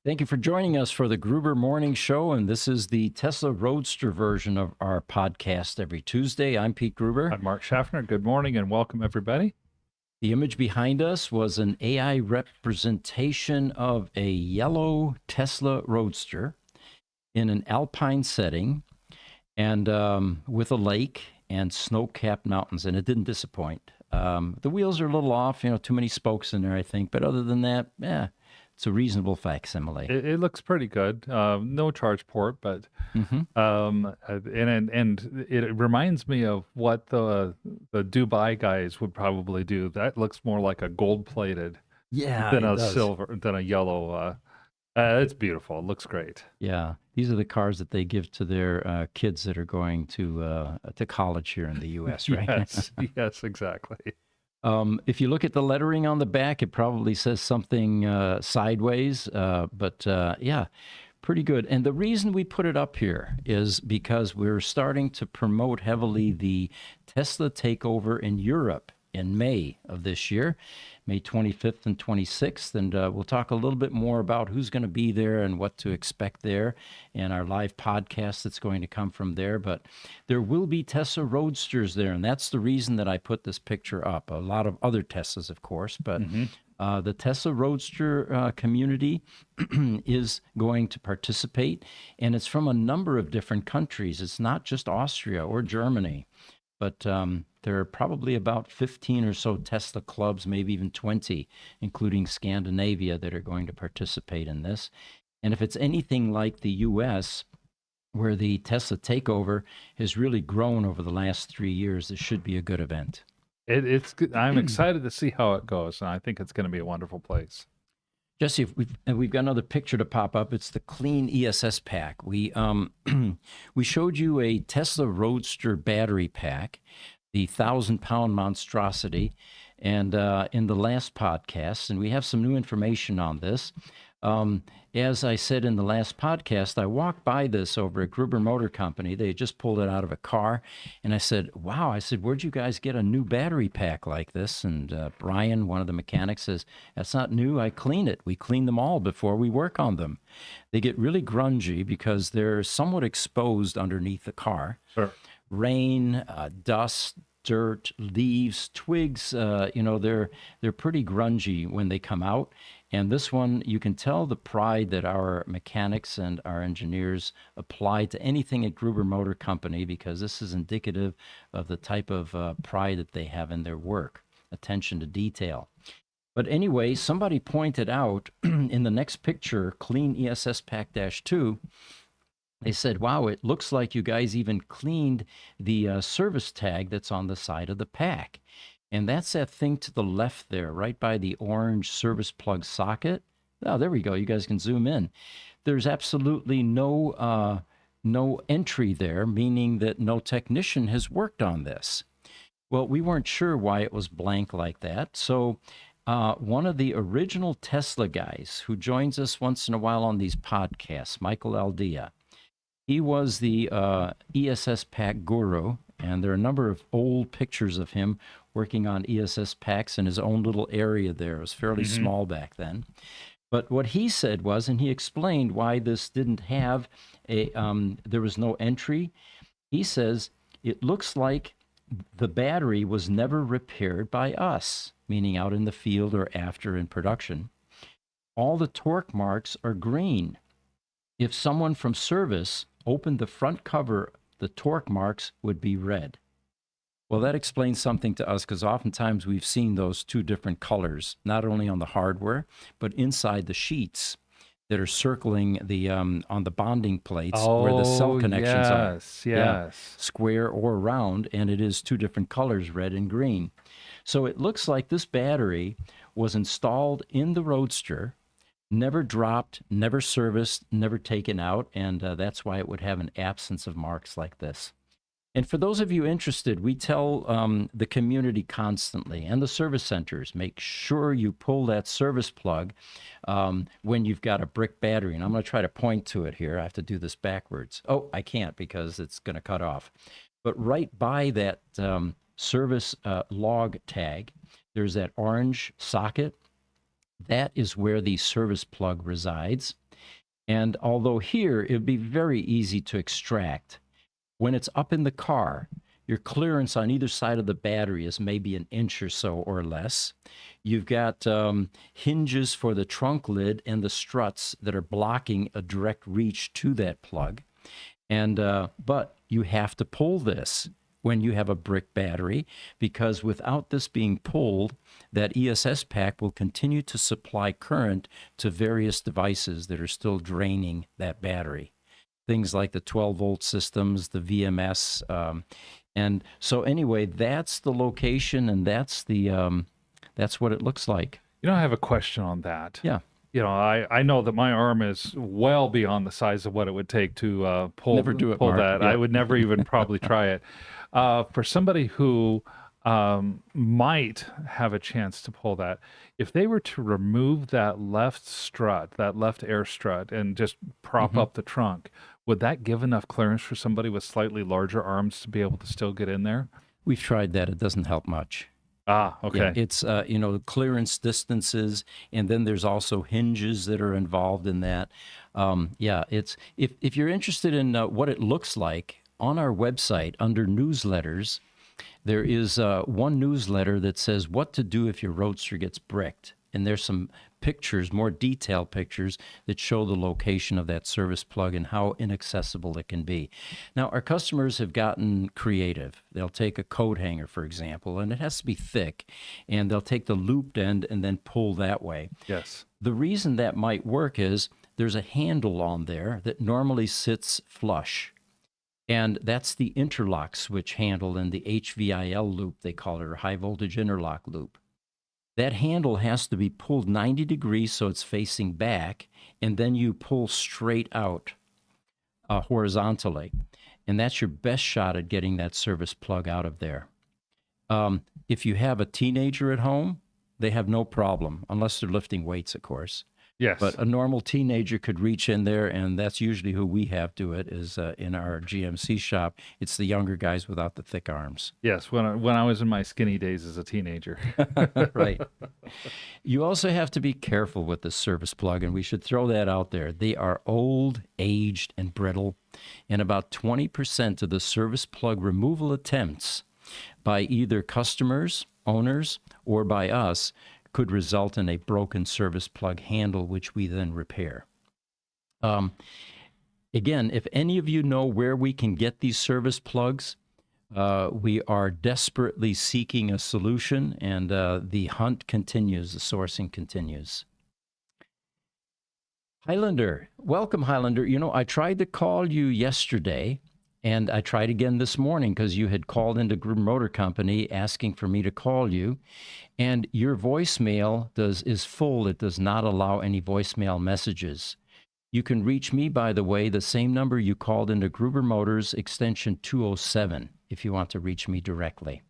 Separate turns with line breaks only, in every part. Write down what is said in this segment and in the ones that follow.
Thank you for joining us for the Gruber Morning Show, and this is the Tesla Roadster version of our podcast every Tuesday. I'm Pete Gruber.
I'm Mark Schaffner. Good morning and welcome, everybody.
The image behind us was an AI representation of a yellow Tesla Roadster in an Alpine setting and with a lake and snow-capped mountains, and it didn't disappoint. The wheels are a little off, too many spokes in there, I think, but other than that, it's a reasonable facsimile.
It looks pretty good. No charge port, but and it reminds me of what the Dubai guys would probably do. That looks more like a gold-plated than a silver, than a yellow. It's beautiful. It looks great.
Yeah, these are the cars that they give to their kids that are going to college here in the U.S., right?
Yes, yes, exactly.
If you look at the lettering on the back, it probably says something sideways, but yeah, pretty good. And the reason we put it up here is because we're starting to promote heavily the Tesla Takeover in Europe in May of this year, May 25th and 26th. And we'll talk a little bit more about who's going to be there and what to expect there and our live podcast that's going to come from there. But there will be Tesla Roadsters there, and that's the reason that I put this picture up. A lot of other Teslas, of course, but the Tesla Roadster community is going to participate, and it's from a number of different countries. It's not just Austria or Germany, but there are probably about 15 or so Tesla clubs, maybe even 20, including Scandinavia, that are going to participate in this. And if it's anything like the U.S., where the Tesla Takeover has really grown over the last 3 years, this should be a good event.
It's good. I'm excited to see how it goes, and I think it's going to be a wonderful place.
Jesse, we've got another picture to pop up. It's the clean ESS pack. We showed you a Tesla Roadster battery pack, the 1,000-pound monstrosity, and in the last podcast, and we have some new information on this. As I said in the last podcast, I walked by this over at Gruber Motor Company. They had just pulled it out of a car, and I said, wow, where'd you guys get a new battery pack like this? And Brian, one of the mechanics, says, that's not new, I clean it. We clean them all before we work on them. They get really grungy because they're somewhat exposed underneath the car.
Sure.
Rain, dust, dirt, leaves, twigs, they're pretty grungy when they come out. And this one, you can tell the pride that our mechanics and our engineers apply to anything at Gruber Motor Company, because this is indicative of the type of pride that they have in their work, attention to detail. But anyway, somebody pointed out in the next picture, Clean ESS Pack -2, they said, wow, it looks like you guys even cleaned the service tag that's on the side of the pack. And that's that thing to the left there, right by the orange service plug socket. Oh, there we go. You guys can zoom in. There's absolutely no entry there, meaning that no technician has worked on this. Well, we weren't sure why it was blank like that. So one of the original Tesla guys who joins us once in a while on these podcasts, Michael Aldea, he was the ESS Pack guru, and there are a number of old pictures of him working on ESS packs in his own little area there. It was fairly small back then. But what he said was, and he explained why this didn't have there was no entry. He says, it looks like the battery was never repaired by us, meaning out in the field or after in production. All the torque marks are green. If someone from service opened the front cover, the torque marks would be red. Well, that explains something to us, because oftentimes we've seen those two different colors, not only on the hardware, but inside the sheets that are circling the on the bonding plates where the cell connections are.
Yes, yes.
Square or round, and it is two different colors, red and green. So it looks like this battery was installed in the Roadster, never dropped, never serviced, never taken out, and that's why it would have an absence of marks like this. And for those of you interested, we tell the community constantly, and the service centers, make sure you pull that service plug when you've got a brick battery. And I'm going to try to point to it here. I have to do this backwards. Oh, I can't because it's going to cut off. But right by that service log tag, there's that orange socket. That is where the service plug resides. And although here it would be very easy to extract, when it's up in the car, your clearance on either side of the battery is maybe an inch or so or less. You've got hinges for the trunk lid and the struts that are blocking a direct reach to that plug. And but you have to pull this when you have a brick battery, because without this being pulled, that ESS pack will continue to supply current to various devices that are still draining that battery. Things like the 12-volt systems, the VMS. And so anyway, that's the location, and that's what it looks like.
I have a question on that.
Yeah.
I know that my arm is well beyond the size of what it would take to pull
Never do it,
pull
Mark.
that.
Yeah.
I would never even probably try it. For somebody who might have a chance to pull that, if they were to remove that left strut, that left air strut, and just prop up the trunk, would that give enough clearance for somebody with slightly larger arms to be able to still get in there?
We've tried that. It doesn't help much.
Ah, okay.
Yeah, it's clearance distances, and then there's also hinges that are involved in that. It's if you're interested in what it looks like, on our website under newsletters, there is one newsletter that says what to do if your Roadster gets bricked, and there's some pictures, more detailed pictures, that show the location of that service plug and how inaccessible it can be. Now, our customers have gotten creative. They'll take a coat hanger, for example, and it has to be thick, and they'll take the looped end and then pull that way.
Yes.
The reason that might work is there's a handle on there that normally sits flush. And that's the interlock switch handle in the HVIL loop, they call it, or high voltage interlock loop. That handle has to be pulled 90 degrees so it's facing back, and then you pull straight out horizontally. And that's your best shot at getting that service plug out of there. If you have a teenager at home, they have no problem, unless they're lifting weights, of course.
Yes.
But a normal teenager could reach in there, and that's usually who we have do it, is in our GMC shop. It's the younger guys without the thick arms.
Yes, when I was in my skinny days as a teenager.
Right. You also have to be careful with the service plug, and we should throw that out there. They are old, aged, and brittle, and about 20% of the service plug removal attempts by either customers, owners, or by us could result in a broken service plug handle, which we then repair. Again, if any of you know where we can get these service plugs, we are desperately seeking a solution, and the hunt continues, the sourcing continues. Highlander, welcome, Highlander. I tried to call you yesterday, and I tried again this morning because you had called into Gruber Motor Company asking for me to call you. And your voicemail is full. It does not allow any voicemail messages. You can reach me, by the way, the same number you called into Gruber Motors, extension 207, if you want to reach me directly.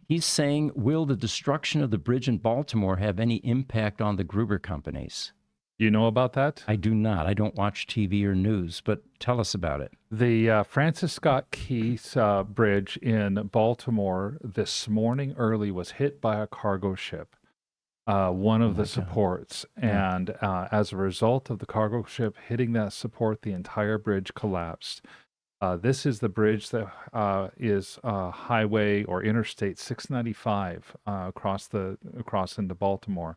He's saying, will the destruction of the bridge in Baltimore have any impact on the Gruber companies?
You know about that?
I do not. I don't watch TV or news, but tell us about it.
The Francis Scott Key Bridge in Baltimore this morning early was hit by a cargo ship, one of the supports.
Yeah.
And as a result of the cargo ship hitting that support, the entire bridge collapsed. This is the bridge that is highway or Interstate 695 across into Baltimore.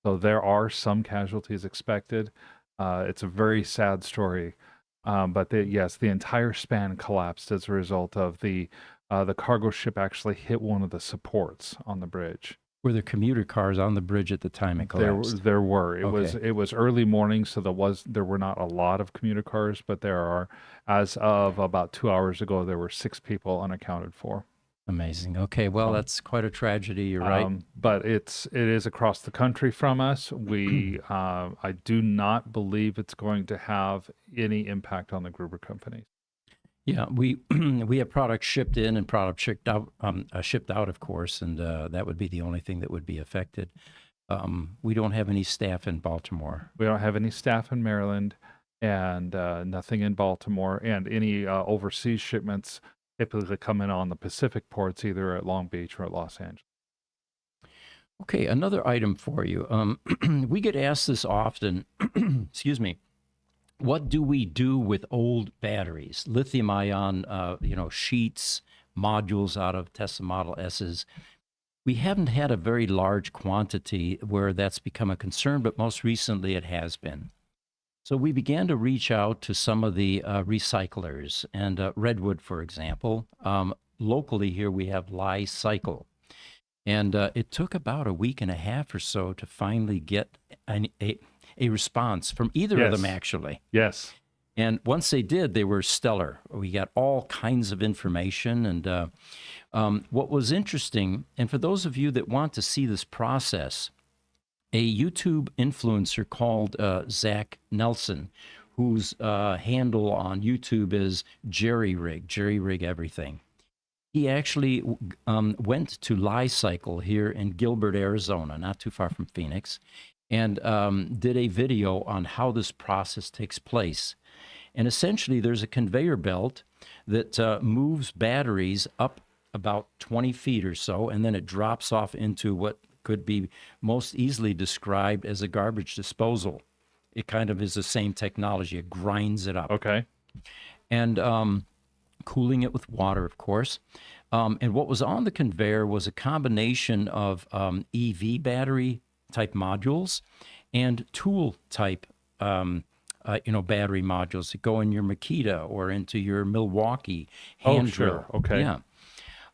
So there are some casualties expected. It's a very sad story, but the entire span collapsed as a result of the cargo ship actually hit one of the supports on the bridge.
Were there commuter cars on the bridge at the time it collapsed?
There were.
Okay.
It was early morning, so there were not a lot of commuter cars, but there are. As of about 2 hours ago, there were 6 people unaccounted for.
Amazing. Okay, well, that's quite a tragedy. You're right.
But it is across the country from us. I do not believe it's going to have any impact on the Gruber company.
Yeah, we have products shipped in and products shipped out, of course, and that would be the only thing that would be affected. We don't have any staff in Baltimore.
We don't have any staff in Maryland, and nothing in Baltimore, and any overseas shipments typically come in on the Pacific ports, either at Long Beach or at Los Angeles.
Okay, another item for you. We get asked this often, excuse me, what do we do with old batteries? Lithium ion, sheets, modules out of Tesla Model S's. We haven't had a very large quantity where that's become a concern, but most recently it has been. So we began to reach out to some of the recyclers, and Redwood, for example. Locally here, we have Lie Cycle. And it took about a week and a half or so to finally get a response from either of them,
Yes.
actually.
Yes.
And once they did, they were stellar. We got all kinds of information. And what was interesting, and for those of you that want to see this process, a YouTube influencer called Zach Nelson, whose handle on YouTube is Jerry Rig Everything. He actually went to Lie Cycle here in Gilbert, Arizona, not too far from Phoenix, and did a video on how this process takes place. And essentially, there's a conveyor belt that moves batteries up about 20 feet or so, and then it drops off into what could be most easily described as a garbage disposal. It kind of is the same technology. It grinds it up.
Okay.
And cooling it with water, of course. And what was on the conveyor was a combination of EV battery type modules and tool type battery modules that go in your Makita or into your Milwaukee hand drill.
Sure. Okay.
Yeah.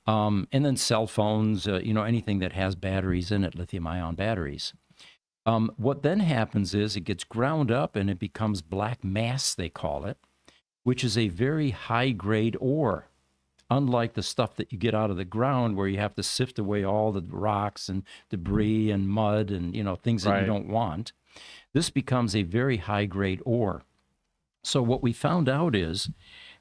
And then cell phones, anything that has batteries in it, lithium-ion batteries. What then happens is it gets ground up and it becomes black mass, they call it, which is a very high-grade ore, unlike the stuff that you get out of the ground where you have to sift away all the rocks and debris and mud and, things that you don't want. This becomes a very high-grade ore. So what we found out is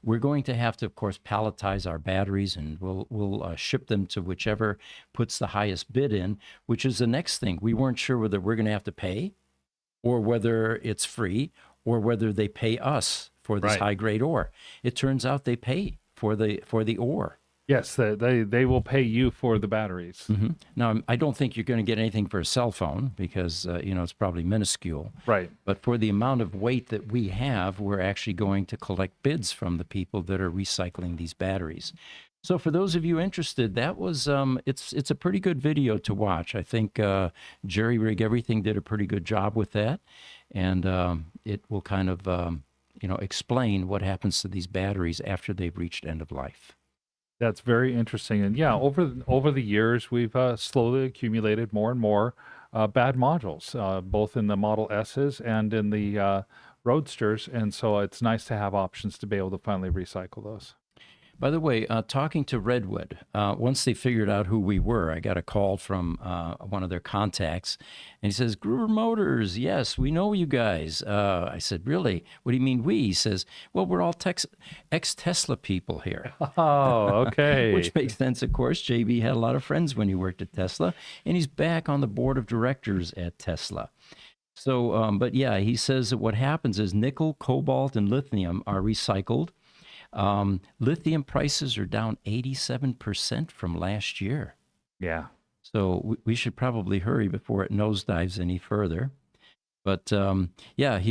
we're going to have to, of course, palletize our batteries, and we'll ship them to whichever puts the highest bid in, which is the next thing. We weren't sure whether we're going to have to pay or whether it's free or whether they pay us for this high-grade ore. It turns out they pay for the ore.
Yes, they will pay you for the batteries.
Mm-hmm. Now, I don't think you're going to get anything for a cell phone because, it's probably minuscule.
Right.
But for the amount of weight that we have, we're actually going to collect bids from the people that are recycling these batteries. So for those of you interested, that was, it's a pretty good video to watch. I think Jerry Rig Everything did a pretty good job with that. And it will kind of, explain what happens to these batteries after they've reached end of life.
That's very interesting. And yeah, over the years, we've slowly accumulated more and more bad modules, both in the Model S's and in the Roadsters. And so it's nice to have options to be able to finally recycle those.
By the way, talking to Redwood, once they figured out who we were, I got a call from one of their contacts, and he says, Gruber Motors, yes, we know you guys. I said, really? What do you mean we? He says, well, we're all ex-Tesla people here.
Oh, okay.
Which makes sense, of course. JB had a lot of friends when he worked at Tesla, and he's back on the board of directors at Tesla. So, but yeah, he says that what happens is nickel, cobalt, and lithium are recycled. Lithium prices are down 87% from last year.
Yeah.
So we should probably hurry before it nosedives any further. But yeah,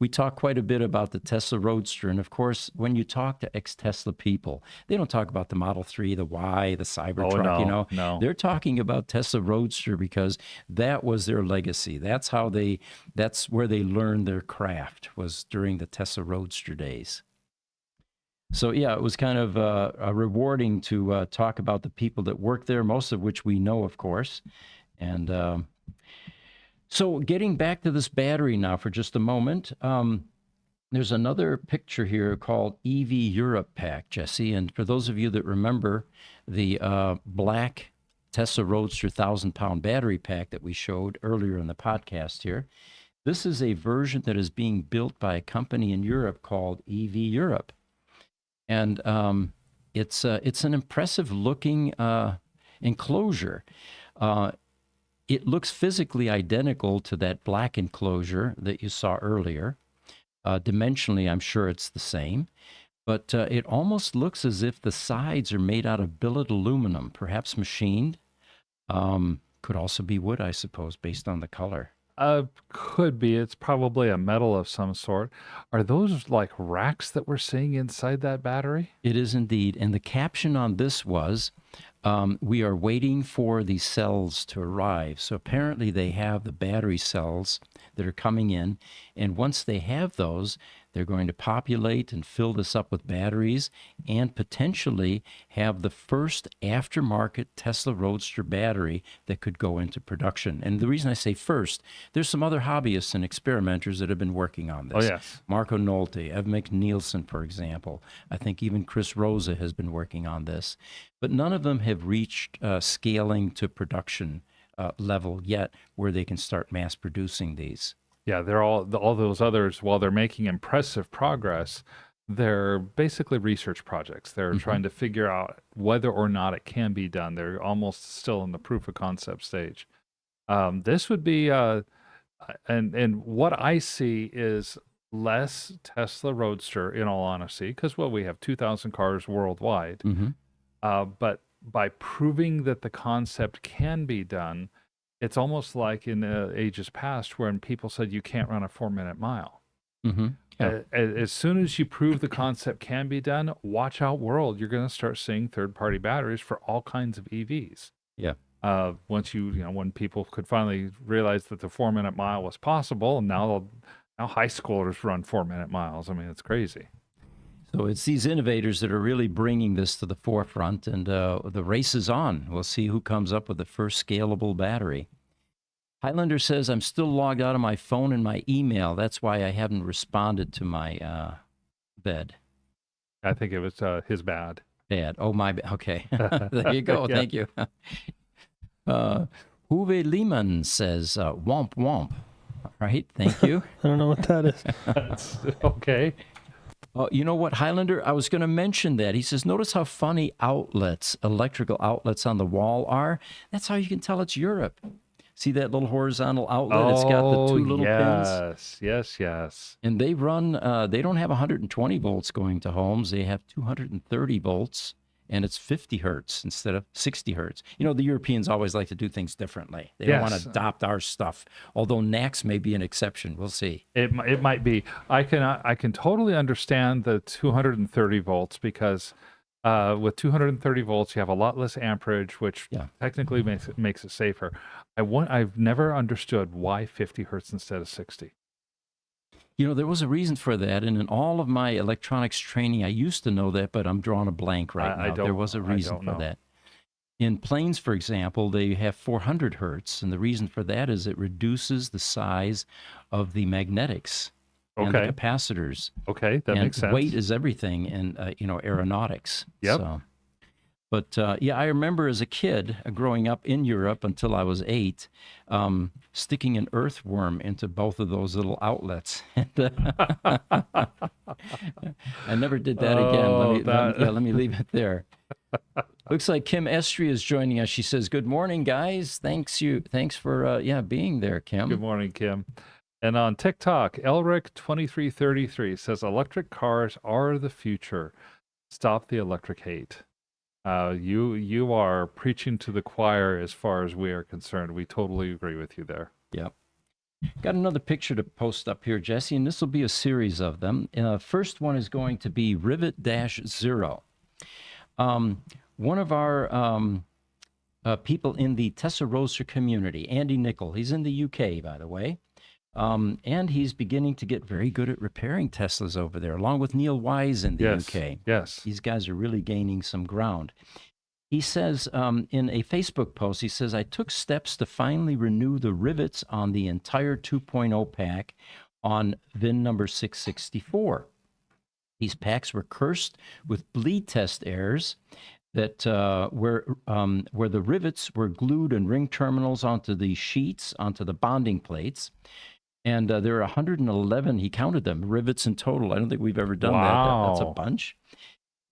we talked quite a bit about the Tesla Roadster. And of course, when you talk to ex-Tesla people, they don't talk about the Model 3, the Y, the Cybertruck,
no.
They're talking about Tesla Roadster because that was their legacy. That's where they learned their craft, was during the Tesla Roadster days. So yeah, it was kind of rewarding to talk about the people that work there, most of which we know, of course. And so getting back to this battery now for just a moment, there's another picture here called EV Europe Pack, Jesse. And for those of you that remember the black Tesla Roadster 1,000-pound battery pack that we showed earlier in the podcast here, this is a version that is being built by a company in Europe called EV Europe. And it's an impressive looking enclosure. It looks physically identical to that black enclosure that you saw earlier. Dimensionally, I'm sure it's the same. But it almost looks as if the sides are made out of billet aluminum, perhaps machined. Could also be wood, I suppose, based on the color.
Could be. It's probably a metal of some sort. Are those like racks that we're seeing inside that battery?
It is indeed. And the caption on this was, we are waiting for the cells to arrive. So apparently they have the battery cells that are coming in. And once they have those, they're going to populate and fill this up with batteries and potentially have the first aftermarket Tesla Roadster battery that could go into production. And the reason I say first, there's some other hobbyists and experimenters that have been working on
Oh,
this.
yes.
Marco Nolte, Ev McNeilson, for example. I think even Chris Rosa has been working on this. But none of them have reached scaling to production level yet where they can start mass producing these.
Yeah, they're all those others, while they're making impressive progress, they're basically research projects. They're trying to figure out whether or not it can be done. They're almost still in the proof of concept stage. This would be, and what I see is less Tesla Roadster, in all honesty, because well, we have 2,000 cars worldwide. But by proving that the concept can be done, it's almost like in ages past when people said you can't run a 4-minute mile.
Yeah.
As soon as you prove the concept can be done, watch out, world. You're going to start seeing third-party batteries for all kinds of EVs.
Yeah.
Once when people could finally realize that the 4-minute mile was possible, and now high schoolers run 4-minute miles. I mean, it's crazy.
So it's these innovators that are really bringing this to the forefront, and the race is on. We'll see who comes up with the first scalable battery. Highlander says, I'm still logged out of my phone and my email. That's why I haven't responded to my bed.
I think it was his bad.
Bad. Oh, my bad. Okay. There you go.
Yeah.
Thank you. Uwe Lehman says, womp womp. All right. Thank you.
I don't know what that is.
That's okay.
You know what, Highlander? I was going to mention that. He says, notice how funny outlets, electrical outlets on the wall are. That's how you can tell it's Europe. See that little horizontal outlet? It's got the two little pins.
Yes.
And they run, they don't have 120 volts going to homes. They have 230 volts, and it's 50 hertz instead of 60 hertz. You know, the Europeans always like to do things differently. They don't want to adopt our stuff, although NACS may be an exception. We'll see.
It might be. I can totally understand the 230 volts because with 230 volts, you have a lot less amperage, which technically makes it safer. I've never understood why 50 hertz instead of 60.
You know, there was a reason for that, and in all of my electronics training, I used to know that, but I'm drawing a blank right now. There was a reason for that. In planes, for example, they have 400 hertz, and the reason for that is it reduces the size of the magnetics and the capacitors.
Okay, that makes sense.
Weight is everything in aeronautics.
Yep.
So. But I remember as a kid growing up in Europe until I was 8, sticking an earthworm into both of those little outlets. I never did that again. Let me leave it there. Looks like Kim Estrie is joining us. She says, "Good morning, guys. Thanks for being there, Kim."
Good morning, Kim. And on TikTok, Elric2333 says, "Electric cars are the future. Stop the electric hate." You are preaching to the choir as far as we are concerned. We totally agree with you there.
Yep. Got another picture to post up here, Jesse, and this will be a series of them. First one is going to be Rivet-0. One of our people in the Tesla Roadster community, Andy Nickel, he's in the UK, by the way. And he's beginning to get very good at repairing Teslas over there, along with Neil Wise in the UK.
Yes.
These guys are really gaining some ground. He says in a Facebook post, he says, I took steps to finally renew the rivets on the entire 2.0 pack on VIN number 664. These packs were cursed with bleed test errors that where the rivets were glued and ring terminals onto the sheets, onto the bonding plates. And there are 111, he counted them, rivets in total. I don't think we've ever done that. That's a bunch.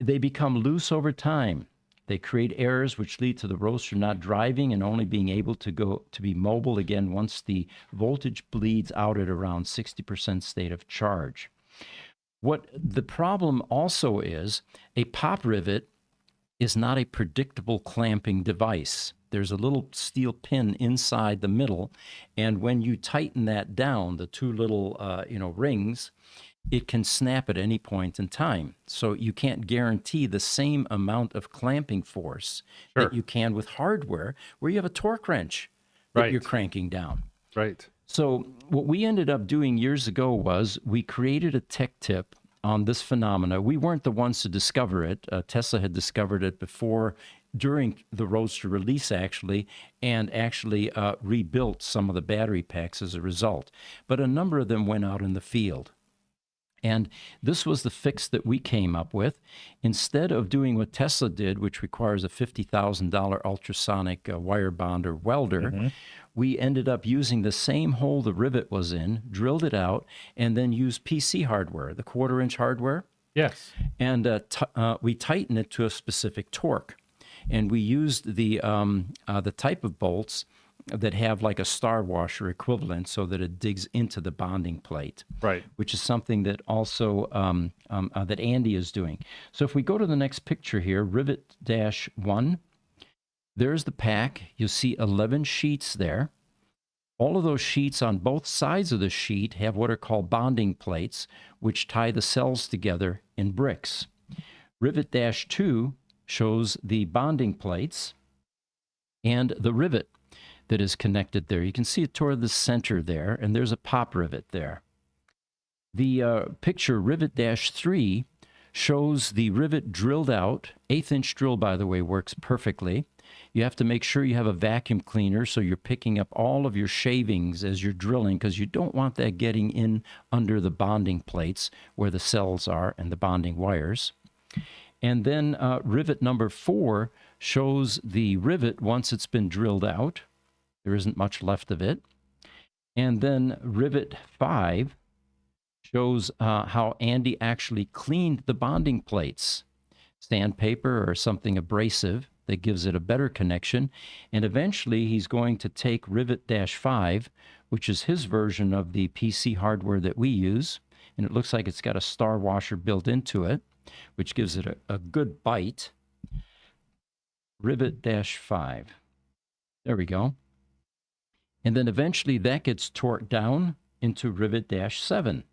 They become loose over time. They create errors which lead to the Roadster not driving and only being able to be mobile again once the voltage bleeds out at around 60% state of charge. What the problem also is, a pop rivet is not a predictable clamping device. there's a little steel pin inside the middle, and when you tighten that down, the two little rings, it can snap at any point in time. So you can't guarantee the same amount of clamping force that
Sure.
you can with hardware where you have a torque wrench that you're
Right.
cranking down.
Right.
So what we ended up doing years ago was we created a tech tip on this phenomena. We weren't the ones to discover it. Tesla had discovered it during the Roadster release, actually, and actually rebuilt some of the battery packs as a result. But a number of them went out in the field. And this was the fix that we came up with. Instead of doing what Tesla did, which requires a $50,000 ultrasonic wire bond or welder, we ended up using the same hole the rivet was in, drilled it out, and then used PC hardware, the quarter-inch hardware,
Yes.
and we tightened it to a specific torque. And we used the type of bolts that have like a star washer equivalent so that it digs into the bonding plate,
Right.
which is something that also that Andy is doing. So if we go to the next picture here, Rivet-1, there's the pack. You'll see 11 sheets there. All of those sheets on both sides of the sheet have what are called bonding plates, which tie the cells together in bricks. Rivet-2 shows the bonding plates and the rivet that is connected there. You can see it toward the center there, and there's a pop rivet there. The picture Rivet-3 shows the rivet drilled out. 1/8-inch drill, by the way, works perfectly. You have to make sure you have a vacuum cleaner so you're picking up all of your shavings as you're drilling, because you don't want that getting in under the bonding plates where the cells are and the bonding wires. And then rivet number 4 shows the rivet once it's been drilled out. There isn't much left of it. And then rivet 5 shows how Andy actually cleaned the bonding plates. Sandpaper or something abrasive that gives it a better connection. And eventually he's going to take Rivet-5, which is his version of the PC hardware that we use. And it looks like it's got a star washer built into it, which gives it a good bite. Rivet-5. There we go. And then eventually that gets torqued down into Rivet-7.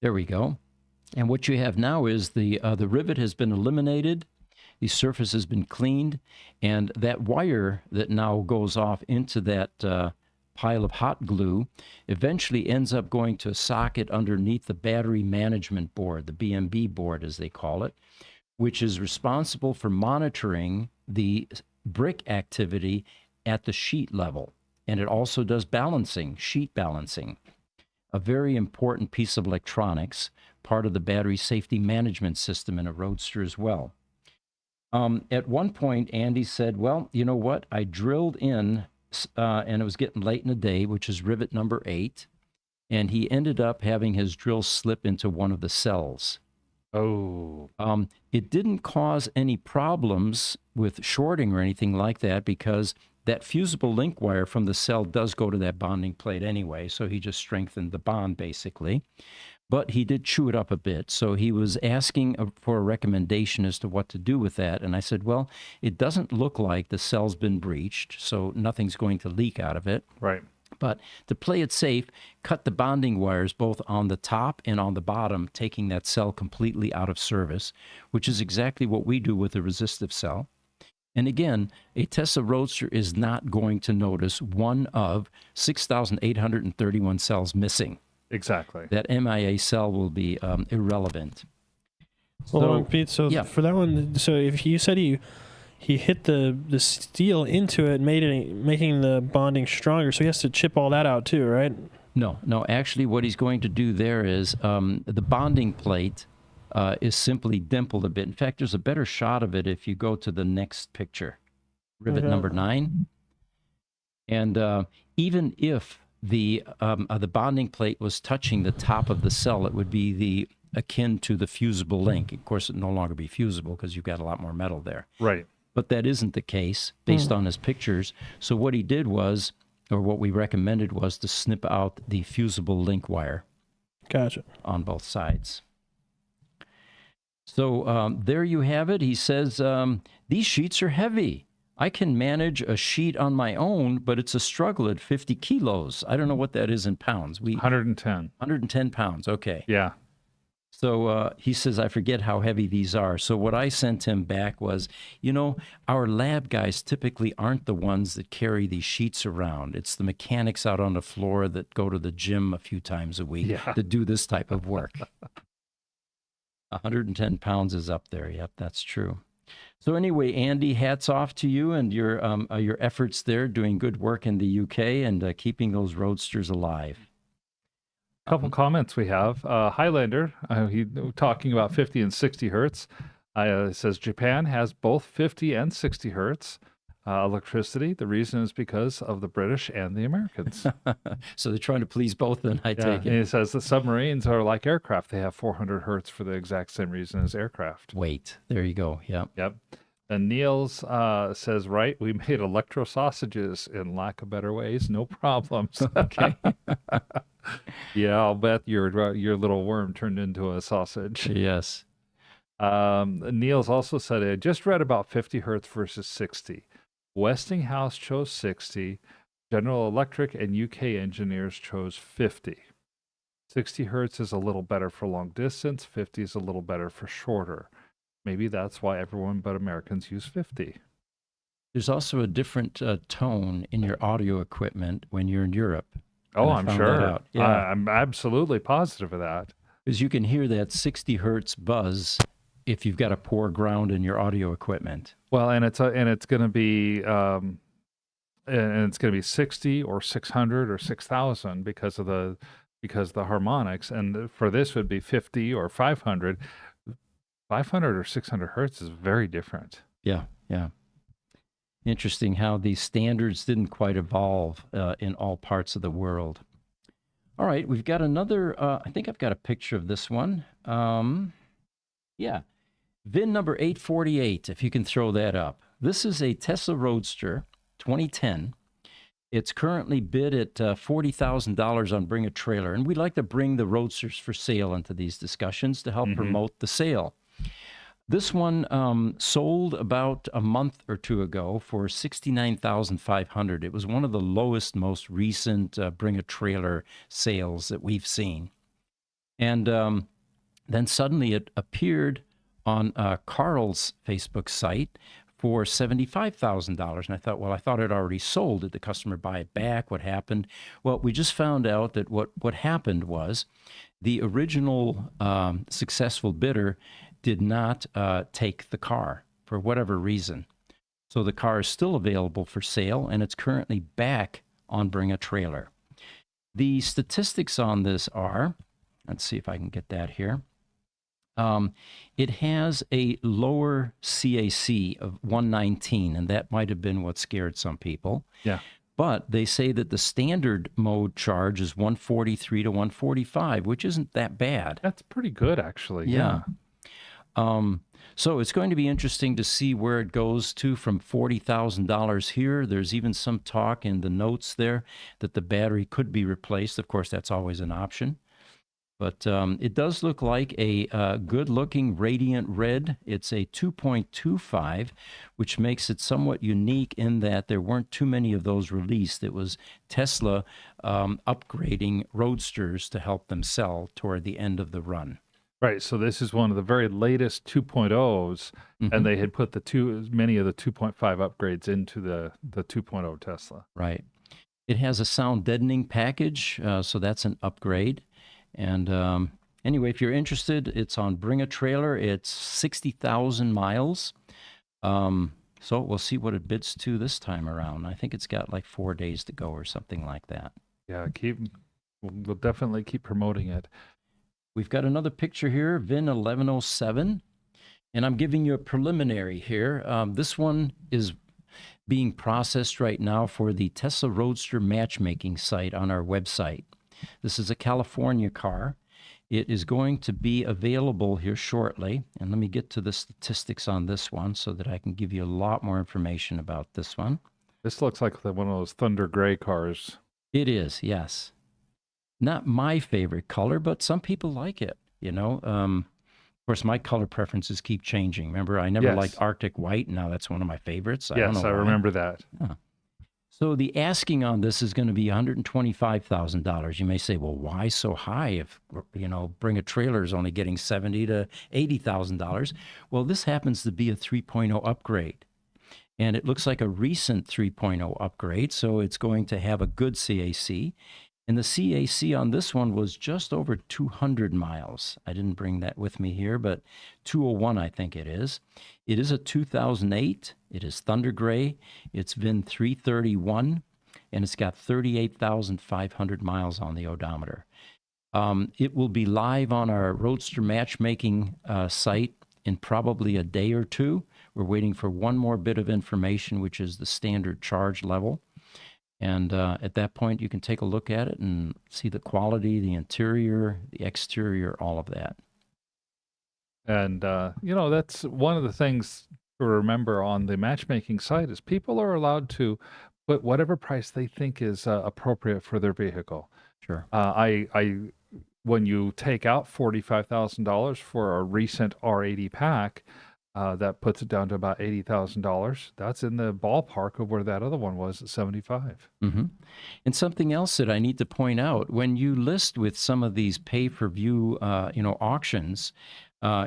There we go. And what you have now is the rivet has been eliminated, the surface has been cleaned, and that wire that now goes off into that pile of hot glue eventually ends up going to a socket underneath the battery management board, the BMB board as they call it, which is responsible for monitoring the brick activity at the sheet level. And it also does balancing, sheet balancing, a very important piece of electronics, part of the battery safety management system in a Roadster as well. At one point, Andy said, well, you know what? I drilled in, and it was getting late in the day, which is rivet number 8, and he ended up having his drill slip into one of the cells.
Oh.
It didn't cause any problems with shorting or anything like that, because that fusible link wire from the cell does go to that bonding plate anyway, so he just strengthened the bond basically. But he did chew it up a bit, so he was asking for a recommendation as to what to do with that. And I said, well, it doesn't look like the cell's been breached, so nothing's going to leak out of it.
Right.
But to play it safe, cut the bonding wires both on the top and on the bottom, taking that cell completely out of service, which is exactly what we do with a resistive cell. And again, a Tesla Roadster is not going to notice one of 6,831 cells missing.
Exactly.
That MIA cell will be irrelevant.
Well, Pete, so
yeah.
for that one, so if you said he hit the steel into it, making the bonding stronger, so he has to chip all that out too, right?
No. Actually, what he's going to do there is the bonding plate is simply dimpled a bit. In fact, there's a better shot of it if you go to the next picture, rivet number 9. And even if the bonding plate was touching the top of the cell, it would be akin to the fusible link. Of course, it would no longer be fusible because you've got a lot more metal there.
Right.
But that isn't the case based on his pictures. So what he did was, or what we recommended was to snip out the fusible link wire.
Gotcha.
On both sides. So there you have it. He says, these sheets are heavy. I can manage a sheet on my own, but it's a struggle at 50 kilos. I don't know what that is in pounds.
110.
110 pounds. Okay.
Yeah.
So he says, I forget how heavy these are. So what I sent him back was, our lab guys typically aren't the ones that carry these sheets around. It's the mechanics out on the floor that go to the gym a few times a week to do this type of work. 110 pounds is up there. Yep, that's true. So anyway, Andy, hats off to you and your efforts there, doing good work in the UK and keeping those Roadsters alive.
A couple comments we have. Highlander, he talking about 50 and 60 hertz. Says Japan has both 50 and 60 hertz electricity. The reason is because of the British and the Americans.
So they're trying to please both, then I take it.
And he says the submarines are like aircraft. They have 400 hertz for the exact same reason as aircraft.
Wait, there you go. Yep.
Yep. And Niels says, right, we made electro sausages in lack of better ways. No problems.
Okay.
Yeah, I'll bet your little worm turned into a sausage.
Yes.
Niels also said, I just read about 50 hertz versus 60. Westinghouse chose 60. General Electric and UK engineers chose 50. 60 hertz is a little better for long distance. 50 is a little better for shorter. Maybe that's why everyone but Americans use 50.
There's also a different tone in your audio equipment when you're in Europe.
Oh, I'm sure.
Yeah.
I'm absolutely positive of that.
Because you can hear that 60 hertz buzz if you've got a poor ground in your audio equipment.
Well, and it's going to be 60 or 600 or 6,000 because the harmonics, and for this would be 50 or 500. 500 or 600 hertz is very different.
Yeah, yeah. Interesting how these standards didn't quite evolve in all parts of the world. All right, we've got another, I think I've got a picture of this one. Yeah, VIN number 848, if you can throw that up. This is a Tesla Roadster 2010. It's currently bid at $40,000 on Bring a Trailer, and we like to bring the Roadsters for sale into these discussions to help promote the sale. This one sold about a month or two ago for $69,500. It was one of the lowest, most recent Bring a Trailer sales that we've seen. And then suddenly it appeared on Carl's Facebook site for $75,000. And I thought, well, I thought it already sold. Did the customer buy it back? What happened? Well, we just found out that what happened was the original successful bidder did not take the car for whatever reason. So the car is still available for sale, and it's currently back on Bring a Trailer. The statistics on this are, let's see if I can get that here. It has a lower CAC of 119, and that might have been what scared some people.
Yeah.
But they say that the standard mode charge is 143 to 145, which isn't that bad.
That's pretty good, actually.
Yeah. So it's going to be interesting to see where it goes to from $40,000 here. There's even some talk in the notes there that the battery could be replaced. Of course, that's always an option. But it does look like a good-looking radiant red. It's a 2.25, which makes it somewhat unique in that there weren't too many of those released. It was Tesla upgrading Roadsters to help them sell toward the end of the run.
Right. So this is one of the very latest 2.0s, and they had put many of the 2.5 upgrades into the 2.0 Tesla.
Right. It has a sound deadening package, so that's an upgrade. And anyway, if you're interested, it's on Bring a Trailer. It's 60,000 miles. So we'll see what it bids to this time around. I think it's got like 4 days to go or something like that.
Yeah, we'll definitely keep promoting it.
We've got another picture here, VIN 1107, and I'm giving you a preliminary here. This one is being processed right now for the Tesla Roadster matchmaking site on our website. This is a California car. It is going to be available here shortly, and let me get to the statistics on this one so that I can give you a lot more information about this one.
This looks like one of those Thunder Gray cars.
It is, yes. Not my favorite color, but some people like it, you know. course, my color preferences keep changing. Remember, I never liked
Yes.
Arctic white. Now that's one of my favorites. I don't know
Yes, I
why.
remember that.
Huh. So the asking on this is going to be $125,000. You may say, well, why so high if, bring a trailer is only getting $70,000 to $80,000? Well, this happens to be a 3.0 upgrade. And it looks like a recent 3.0 upgrade, so it's going to have a good CAC. And the CAC on this one was just over 200 miles. I didn't bring that with me here, but 201, I think it is. It is a 2008. It is Thunder Gray. It's VIN 331, and it's got 38,500 miles on the odometer. It will be live on our Roadster matchmaking site in probably a day or two. We're waiting for one more bit of information, which is the standard charge level. And at that point, you can take a look at it and see the quality, the interior, the exterior, all of that.
And, that's one of the things to remember on the matchmaking site is people are allowed to put whatever price they think is appropriate for their vehicle.
Sure.
When you take out $45,000 for a recent R80 pack, that puts it down to about $80,000. That's in the ballpark of where that other one was at 75.
Mm-hmm. And something else that I need to point out, when you list with some of these pay-per-view, auctions,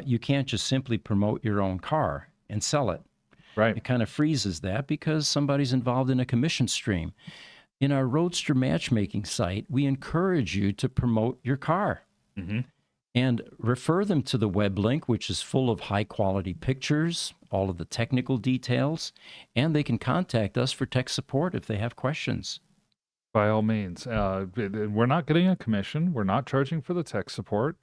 you can't just simply promote your own car and sell it.
Right.
It kind of freezes that because somebody's involved in a commission stream. In our Roadster matchmaking site, we encourage you to promote your car.
Mm-hmm.
And refer them to the web link, which is full of high-quality pictures, all of the technical details, and they can contact us for tech support if they have questions.
By all means. We're not getting a commission. We're not charging for the tech support.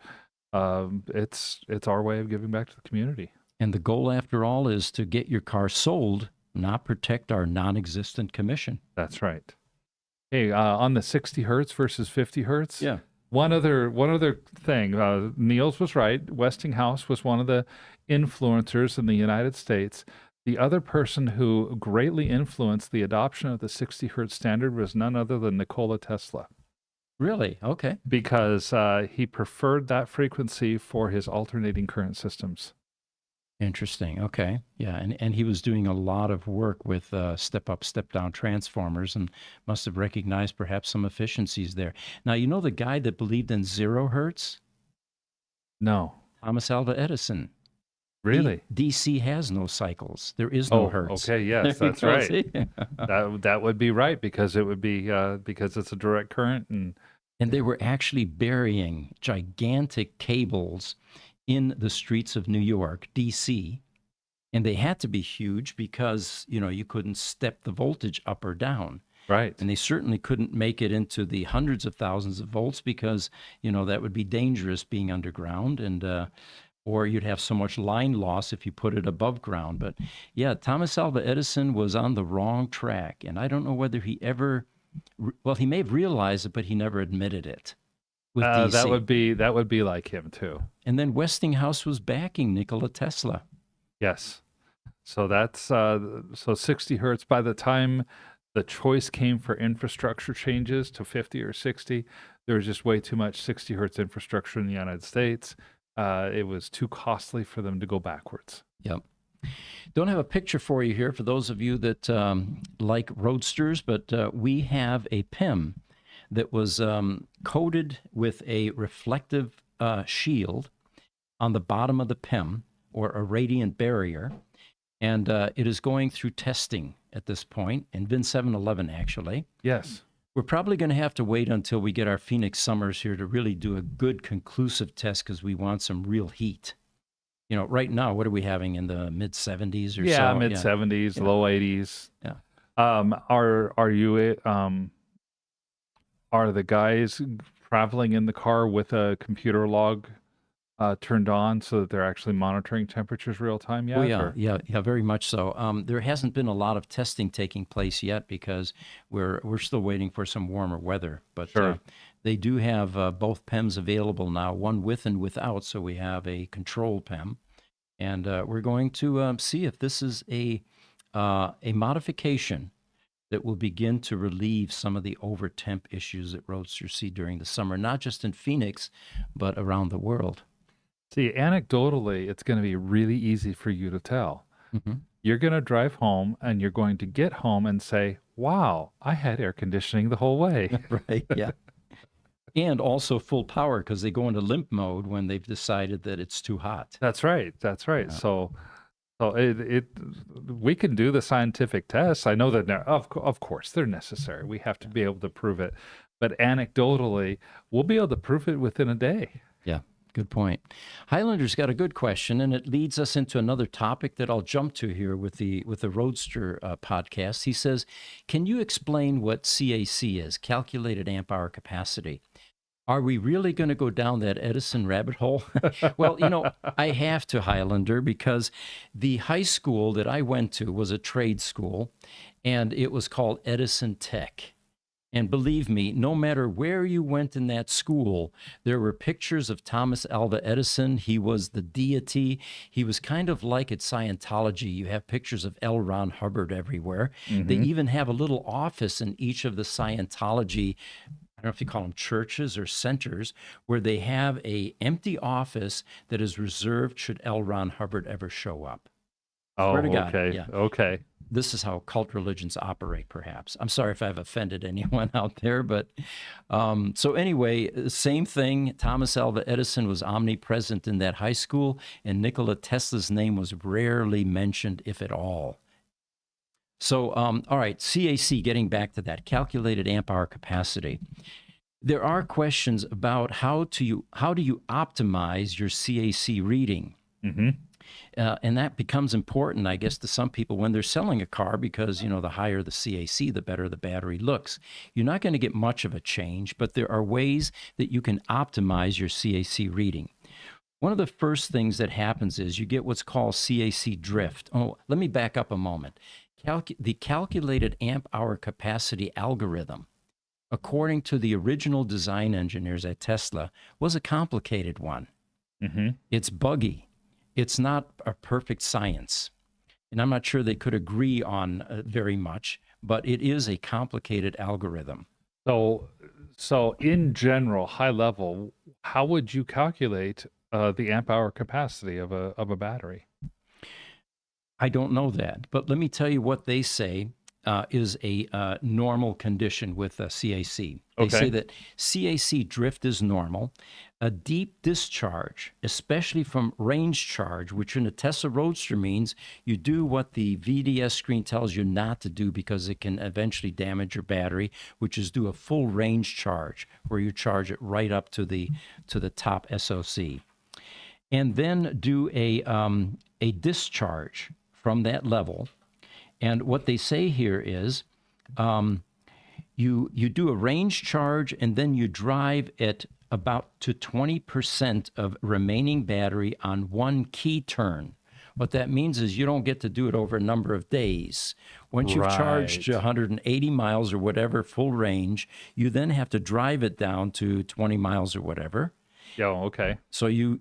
It's our way of giving back to the community.
And the goal, after all, is to get your car sold, not protect our non-existent commission.
That's right. Hey, on the 60 hertz versus 50 hertz.
Yeah.
One other thing, Niels was right. Westinghouse was one of the influencers in the United States. The other person who greatly influenced the adoption of the 60 hertz standard was none other than Nikola Tesla.
Really? Okay.
Because he preferred that frequency for his alternating current systems.
Interesting. Okay. Yeah. And he was doing a lot of work with step-up, step-down transformers and must have recognized perhaps some efficiencies there. Now, you know the guy that believed in 0 hertz?
No.
Thomas Alva Edison.
Really?
DC has no cycles. There is no hertz.
Okay. Yes,
There
that's
you go,
right.
see?
That would be right because it would be because it's a direct current
And they were actually burying gigantic cables in the streets of New York, D.C., and they had to be huge because, you couldn't step the voltage up or down.
right.
And they certainly couldn't make it into the hundreds of thousands of volts because, that would be dangerous being underground and or you'd have so much line loss if you put it above ground. But yeah, Thomas Alva Edison was on the wrong track, and I don't know whether he ever, well, he may have realized it, but he never admitted it. With DC.
That would be like him too.
And then Westinghouse was backing Nikola Tesla.
Yes. So that's so 60 hertz. By the time the choice came for infrastructure changes to 50 or 60, there was just way too much 60 hertz infrastructure in the United States. It was too costly for them to go backwards.
Yep. Don't have a picture for you here for those of you that like Roadsters, but we have a PEM that was coated with a reflective shield on the bottom of the PEM, or a radiant barrier, and it is going through testing at this point, in VIN 711 actually.
Yes.
We're probably going to have to wait until we get our Phoenix summers here to really do a good conclusive test because we want some real heat. Right now, what are we having in the mid 70s or so?
Yeah, mid 70s, low 80s.
Yeah.
Are the guys traveling in the car with a computer log turned on so that they're actually monitoring temperatures real time yet?
Oh, yeah,
or?
yeah, very much so. There hasn't been a lot of testing taking place yet because we're still waiting for some warmer weather. But
Sure.
they do have both PEMs available now, one with and without. So we have a control PEM, and we're going to see if this is a modification that will begin to relieve some of the over temp issues that roadsters see during the summer, not just in Phoenix, but around the world.
See, anecdotally, it's going to be really easy for you to tell.
Hmm.
You're going to drive home and you're going to get home and say, wow, I had air conditioning the whole way.
Right. Yeah. And also full power because they go into limp mode when they've decided that it's too hot.
That's right. That's right.
Yeah.
So we can do the scientific tests. I know that of course they're necessary. We have to be able to prove it. But anecdotally, we'll be able to prove it within a day.
Yeah. Good point. Highlander's got a good question, and it leads us into another topic that I'll jump to here with the Roadster podcast. He says, "Can you explain what CAC is? Calculated amp hour capacity. Are we really going to go down that Edison rabbit hole?" Well, I have to, Highlander, because the high school that I went to was a trade school, and it was called Edison Tech. And believe me, no matter where you went in that school, there were pictures of Thomas Alva Edison. He was the deity. He was kind of like at Scientology. You have pictures of L. Ron Hubbard everywhere. They even have a little office in each of the Scientology, I don't know if you call them churches or centers, where they have a empty office that is reserved should L. Ron Hubbard ever show up.
Oh,
Swear to God.
okay.
Yeah.
Okay.
This is how cult religions operate, perhaps. I'm sorry if I've offended anyone out there, but so anyway, same thing. Thomas Alva Edison was omnipresent in that high school, and Nikola Tesla's name was rarely mentioned, if at all. So, all right, CAC, getting back to that, calculated amp hour capacity. There are questions about how do you optimize your CAC reading?
Mm-hmm.
And that becomes important, I guess, to some people when they're selling a car because, the higher the CAC, the better the battery looks. You're not going to get much of a change, but there are ways that you can optimize your CAC reading. One of the first things that happens is you get what's called CAC drift. Oh, let me back up a moment. The calculated amp hour capacity algorithm, according to the original design engineers at Tesla, was a complicated one.
Mm-hmm.
It's buggy. It's not a perfect science. And I'm not sure they could agree on very much, but it is a complicated algorithm.
So in general, high level, how would you calculate the amp hour capacity of a battery?
I don't know that, but let me tell you what they say is a normal condition with CAC. They say that CAC drift is normal. A deep discharge, especially from range charge, which in a Tesla Roadster means you do what the VDS screen tells you not to do because it can eventually damage your battery, which is do a full range charge where you charge it right up to the top SOC. And then do a discharge from that level. And what they say here is you do a range charge and then you drive at about to 20% of remaining battery on one key turn. What that means is you don't get to do it over a number of days. Once you've charged 180 miles or whatever, full range, you then have to drive it down to 20 miles or whatever.
Yeah, okay.
So you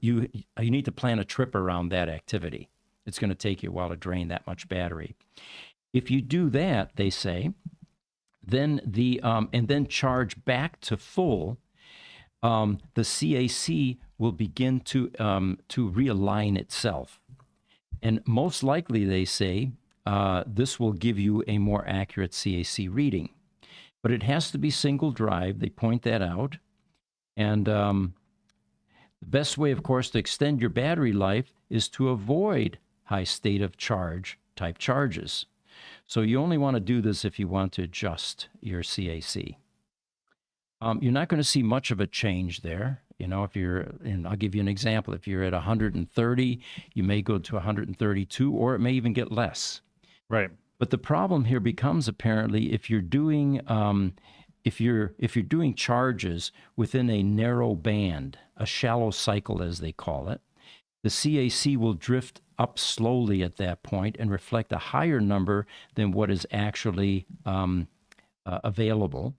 need to plan a trip around that activity. It's going to take you a while to drain that much battery. If you do that, they say, then and then charge back to full, the CAC will begin to realign itself. And most likely, they say, this will give you a more accurate CAC reading. But it has to be single drive. They point that out. And the best way, of course, to extend your battery life is to avoid high state of charge type charges. So you only want to do this if you want to adjust your CAC. You're not going to see much of a change there. If you're, and I'll give you an example. If you're at 130, you may go to 132, or it may even get less.
Right.
But the problem here becomes apparently if you're doing if you're doing charges within a narrow band, a shallow cycle as they call it, the CAC will drift up slowly at that point and reflect a higher number than what is actually available.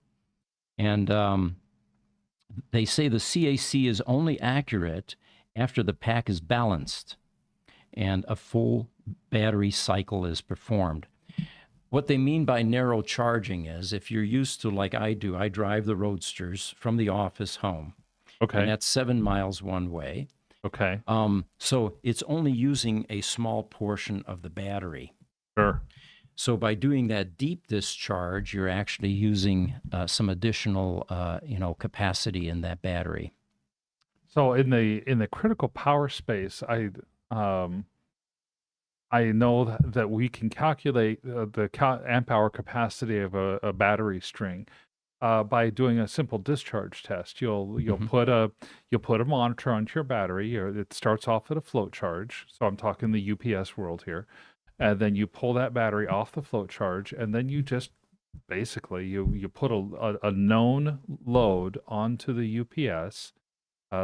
And they say the CAC is only accurate after the pack is balanced and a full battery cycle is performed. What they mean by narrow charging is if you're used to, like I do, I drive the Roadsters from the office home.
Okay.
And that's 7 miles one way.
Okay.
So it's only using a small portion of the battery.
Sure.
So by doing that deep discharge, you're actually using some additional, capacity in that battery.
So in the critical power space, um, I know that we can calculate the amp hour capacity of a battery string by doing a simple discharge test. You'll
Mhm.
put a monitor onto your battery. It starts off at a float charge. So I'm talking the UPS world here, and then you pull that battery off the float charge, and then you just basically you put a known load onto the UPS.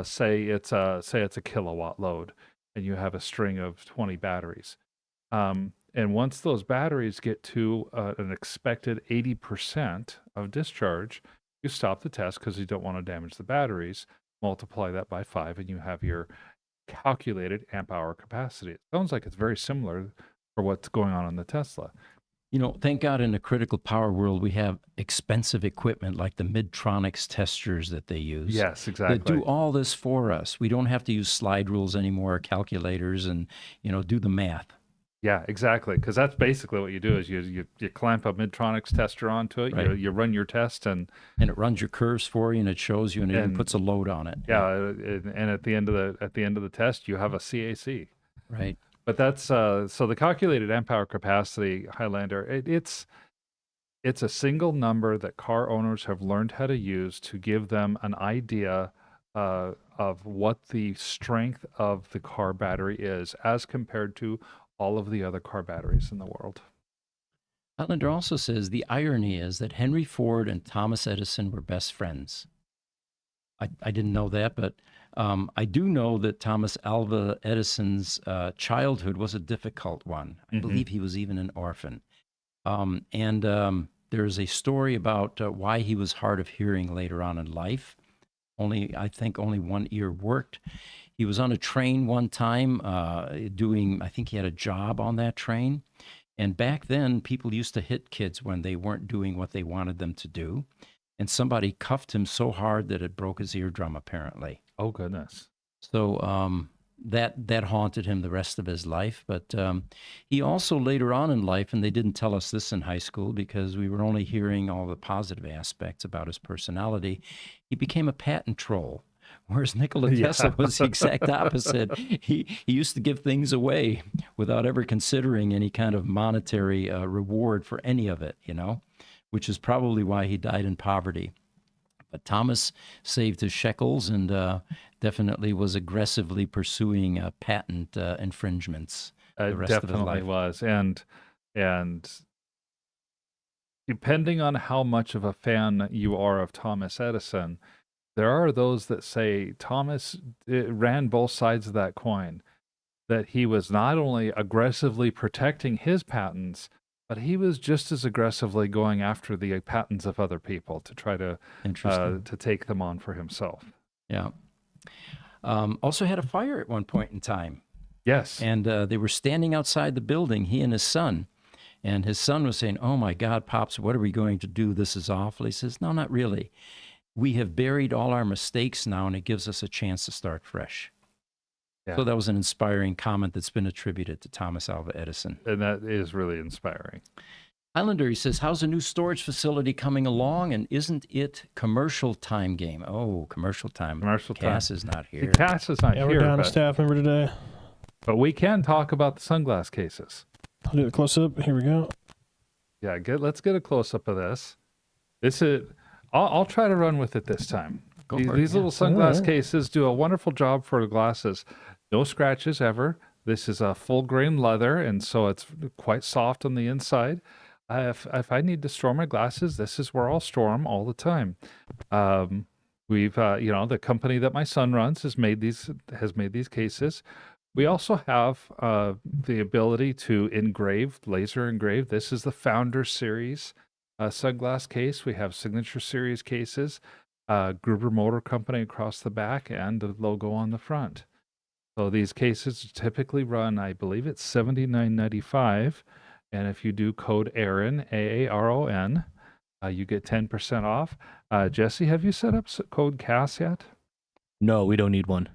Say it's a kilowatt load, and you have a string of 20 batteries. And once those batteries get to an expected 80% of discharge, you stop the test because you don't want to damage the batteries. Multiply that by 5, and you have your calculated amp hour capacity. It sounds like it's very similar for what's going on in the Tesla.
Thank God in the critical power world, we have expensive equipment like the Midtronics testers that they use.
Yes,
That
exactly.
do all this for us. We don't have to use slide rules anymore, calculators, and, do the math.
Yeah, exactly. Because that's basically what you do is you clamp a Midtronics tester onto it.
Right.
You run your test, and
And it runs your curves for you, and it shows you, and it even
and
puts a load on it.
yeah, and at the end of the test, you have a CAC.
Right.
But that's so the calculated amp hour capacity, Highlander. It's a single number that car owners have learned how to use to give them an idea of what the strength of the car battery is as compared to all of the other car batteries in the world.
Outlander also says the irony is that Henry Ford and Thomas Edison were best friends. I didn't know that, but I do know that Thomas Alva Edison's childhood was a difficult one. I believe he was even an orphan. And there's a story about why he was hard of hearing later on in life. I think only one ear worked. He was on a train one time I think he had a job on that train. And back then, people used to hit kids when they weren't doing what they wanted them to do. And somebody cuffed him so hard that it broke his eardrum, apparently.
Oh goodness.
So that haunted him the rest of his life. But he also later on in life, and they didn't tell us this in high school because we were only hearing all the positive aspects about his personality, he became a patent troll. Whereas Nikola
Yeah.
Tesla was the exact opposite. He used to give things away without ever considering any kind of monetary reward for any of it, which is probably why he died in poverty. But Thomas saved his shekels and definitely was aggressively pursuing patent infringements the rest of his
Definitely
life.
was. And depending on how much of a fan you are of Thomas Edison, there are those that say Thomas ran both sides of that coin, that he was not only aggressively protecting his patents, but he was just as aggressively going after the patents of other people to try to take them on for himself.
Yeah. Also had a fire at one point in time.
Yes.
And they were standing outside the building, he and his son. And his son was saying, "Oh my God, Pops, what are we going to do? This is awful." He says, "No, not really. We have buried all our mistakes now, and it gives us a chance to start fresh."
Yeah.
So that was an inspiring comment that's been attributed to Thomas Alva Edison.
And that is really inspiring.
Islander, he says, "How's the new storage facility coming along? And isn't it commercial time game?" Oh, commercial time. Cass is not here.
Cass is not
Yeah,
here.
we're down a staff member today.
But we can talk about the sunglass cases.
I'll do a close up. Here we go.
Yeah, let's get a close up of this. I'll try to run with it this time. These little sunglass cases do a wonderful job for the glasses. No scratches ever. This is a full grain leather, and so it's quite soft on the inside. If I need to store my glasses, this is where I'll store them all the time. We've the company that my son runs has made these cases. We also have the ability to laser engrave. This is the Founder Series sunglass case. We have Signature Series cases, Gruber Motor Company across the back, and the logo on the front. So these cases typically run, I believe it's $79.95, and if you do code Aaron, AARON, you get 10% off. Jesse, have you set up code CAS yet?
No, we don't need one.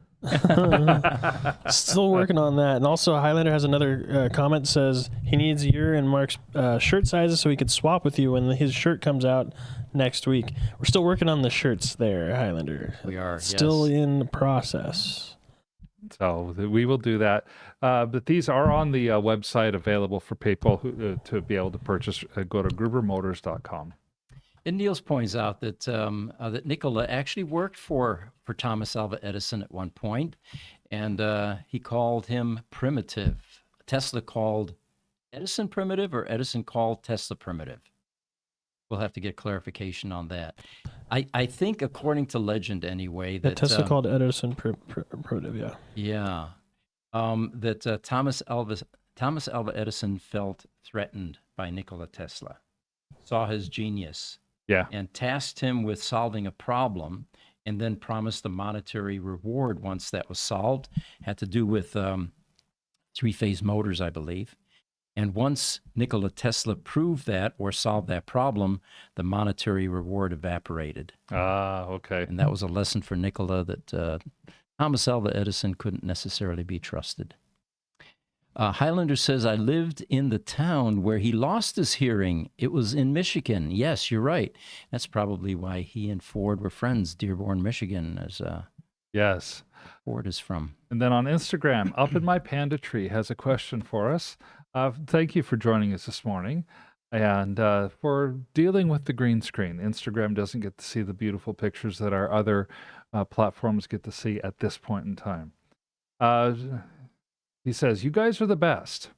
Still working on that. And also, Highlander has another comment, says he needs your and Mark's shirt sizes so he could swap with you when his shirt comes out next week. We're still working on the shirts there, Highlander.
We are
Still
yes.
in the process.
So we will do that. But these are on the website, available for people who, to be able to purchase. Go to grubermotors.com.
And Niels points out that that Nikola actually worked for Thomas Alva Edison at one point, and he called him primitive. Tesla called Edison primitive, or Edison called Tesla primitive. We'll have to get clarification on that. I think, according to legend anyway, that
Tesla called Edison primitive, yeah.
Yeah, that Thomas Alva Edison felt threatened by Nikola Tesla, saw his genius,
Yeah.
and tasked him with solving a problem, and then promised a monetary reward once that was solved. Had to do with three-phase motors, I believe. And once Nikola Tesla proved that or solved that problem, the monetary reward evaporated.
Ah, okay.
And that was a lesson for Nikola that Thomas Alva Edison couldn't necessarily be trusted. Highlander says, I lived in the town where he lost his hearing. It was in Michigan. Yes, you're right. That's probably why he and Ford were friends. Dearborn, Michigan, as
Yes.
Ford is from.
And then on Instagram, Up in My Panda Tree has a question for us. Thank you for joining us this morning and for dealing with the green screen. Instagram doesn't get to see the beautiful pictures that our other platforms get to see at this point in time. He says, you guys are the best.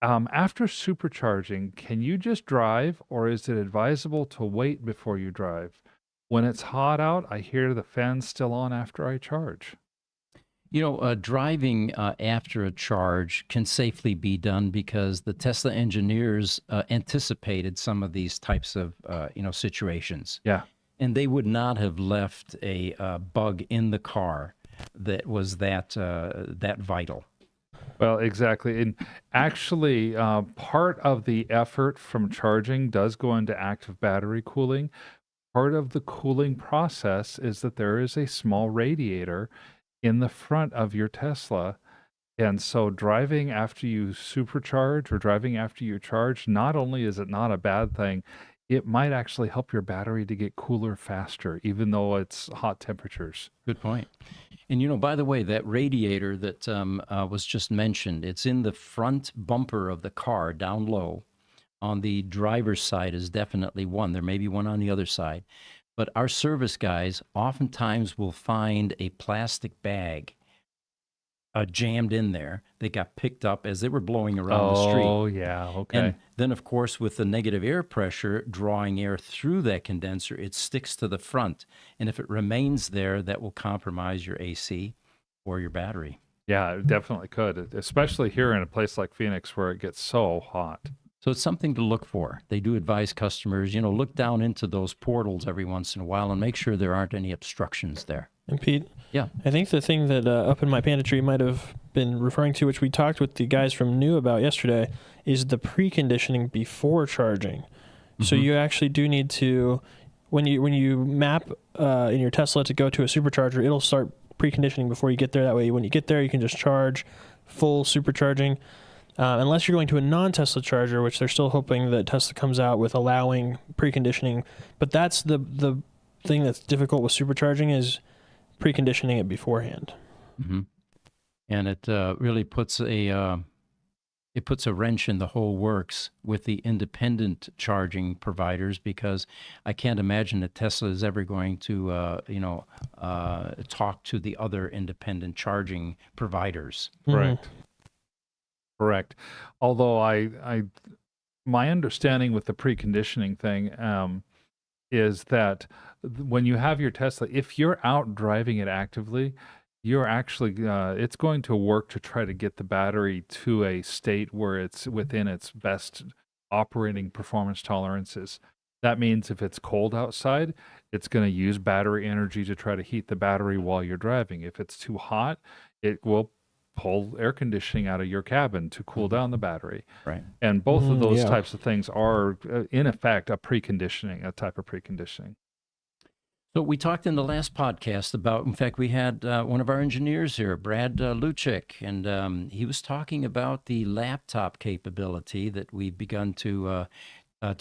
After supercharging, can you just drive, or is it advisable to wait before you drive? When it's hot out, I hear the fans still on after I charge.
You know, driving after a charge can safely be done because the Tesla engineers anticipated some of these types of, situations.
Yeah.
And they would not have left a bug in the car that was that vital.
Well, exactly. And actually, part of the effort from charging does go into active battery cooling. Part of the cooling process is that there is a small radiator in the front of your Tesla. And so driving after you supercharge or driving after you charge, not only is it not a bad thing, it might actually help your battery to get cooler faster, even though it's hot temperatures.
Good point. And, by the way, that radiator that was just mentioned, it's in the front bumper of the car down low. On the driver's side is definitely one. There may be one on the other side. But our service guys oftentimes will find a plastic bag jammed in there. They got picked up as they were blowing around the street.
Oh, yeah. Okay.
And then, of course, with the negative air pressure drawing air through that condenser, it sticks to the front. And if it remains there, that will compromise your AC or your battery.
Yeah, it definitely could, especially here in a place like Phoenix where it gets so hot.
So it's something to look for. They do advise customers, look down into those portals every once in a while and make sure there aren't any obstructions there.
And Pete,
yeah,
I think the thing that Up in My Panda Tree might have been referring to, which we talked with the guys from New about yesterday, is the preconditioning before charging. Mm-hmm. So you actually do need to, when you map in your Tesla to go to a supercharger, it'll start preconditioning before you get there. That way, when you get there, you can just charge full supercharging. Unless you're going to a non-Tesla charger, which they're still hoping that Tesla comes out with allowing preconditioning. But that's the thing that's difficult with supercharging is preconditioning it beforehand.
Mm-hmm. And it really puts a wrench in the whole works with the independent charging providers, because I can't imagine that Tesla is ever going to talk to the other independent charging providers.
Right. Mm-hmm. Correct. Although my understanding with the preconditioning thing is that when you have your Tesla, if you're out driving it actively, you're actually it's going to work to try to get the battery to a state where it's within its best operating performance tolerances. That means if it's cold outside, it's going to use battery energy to try to heat the battery while you're driving. If it's too hot, it will pull air conditioning out of your cabin to cool down the battery.
Right.
And both of those types of things are, in effect, a type of preconditioning.
So we talked in the last podcast about, in fact, we had one of our engineers here, Brad Luchik, and he was talking about the laptop capability that we've begun to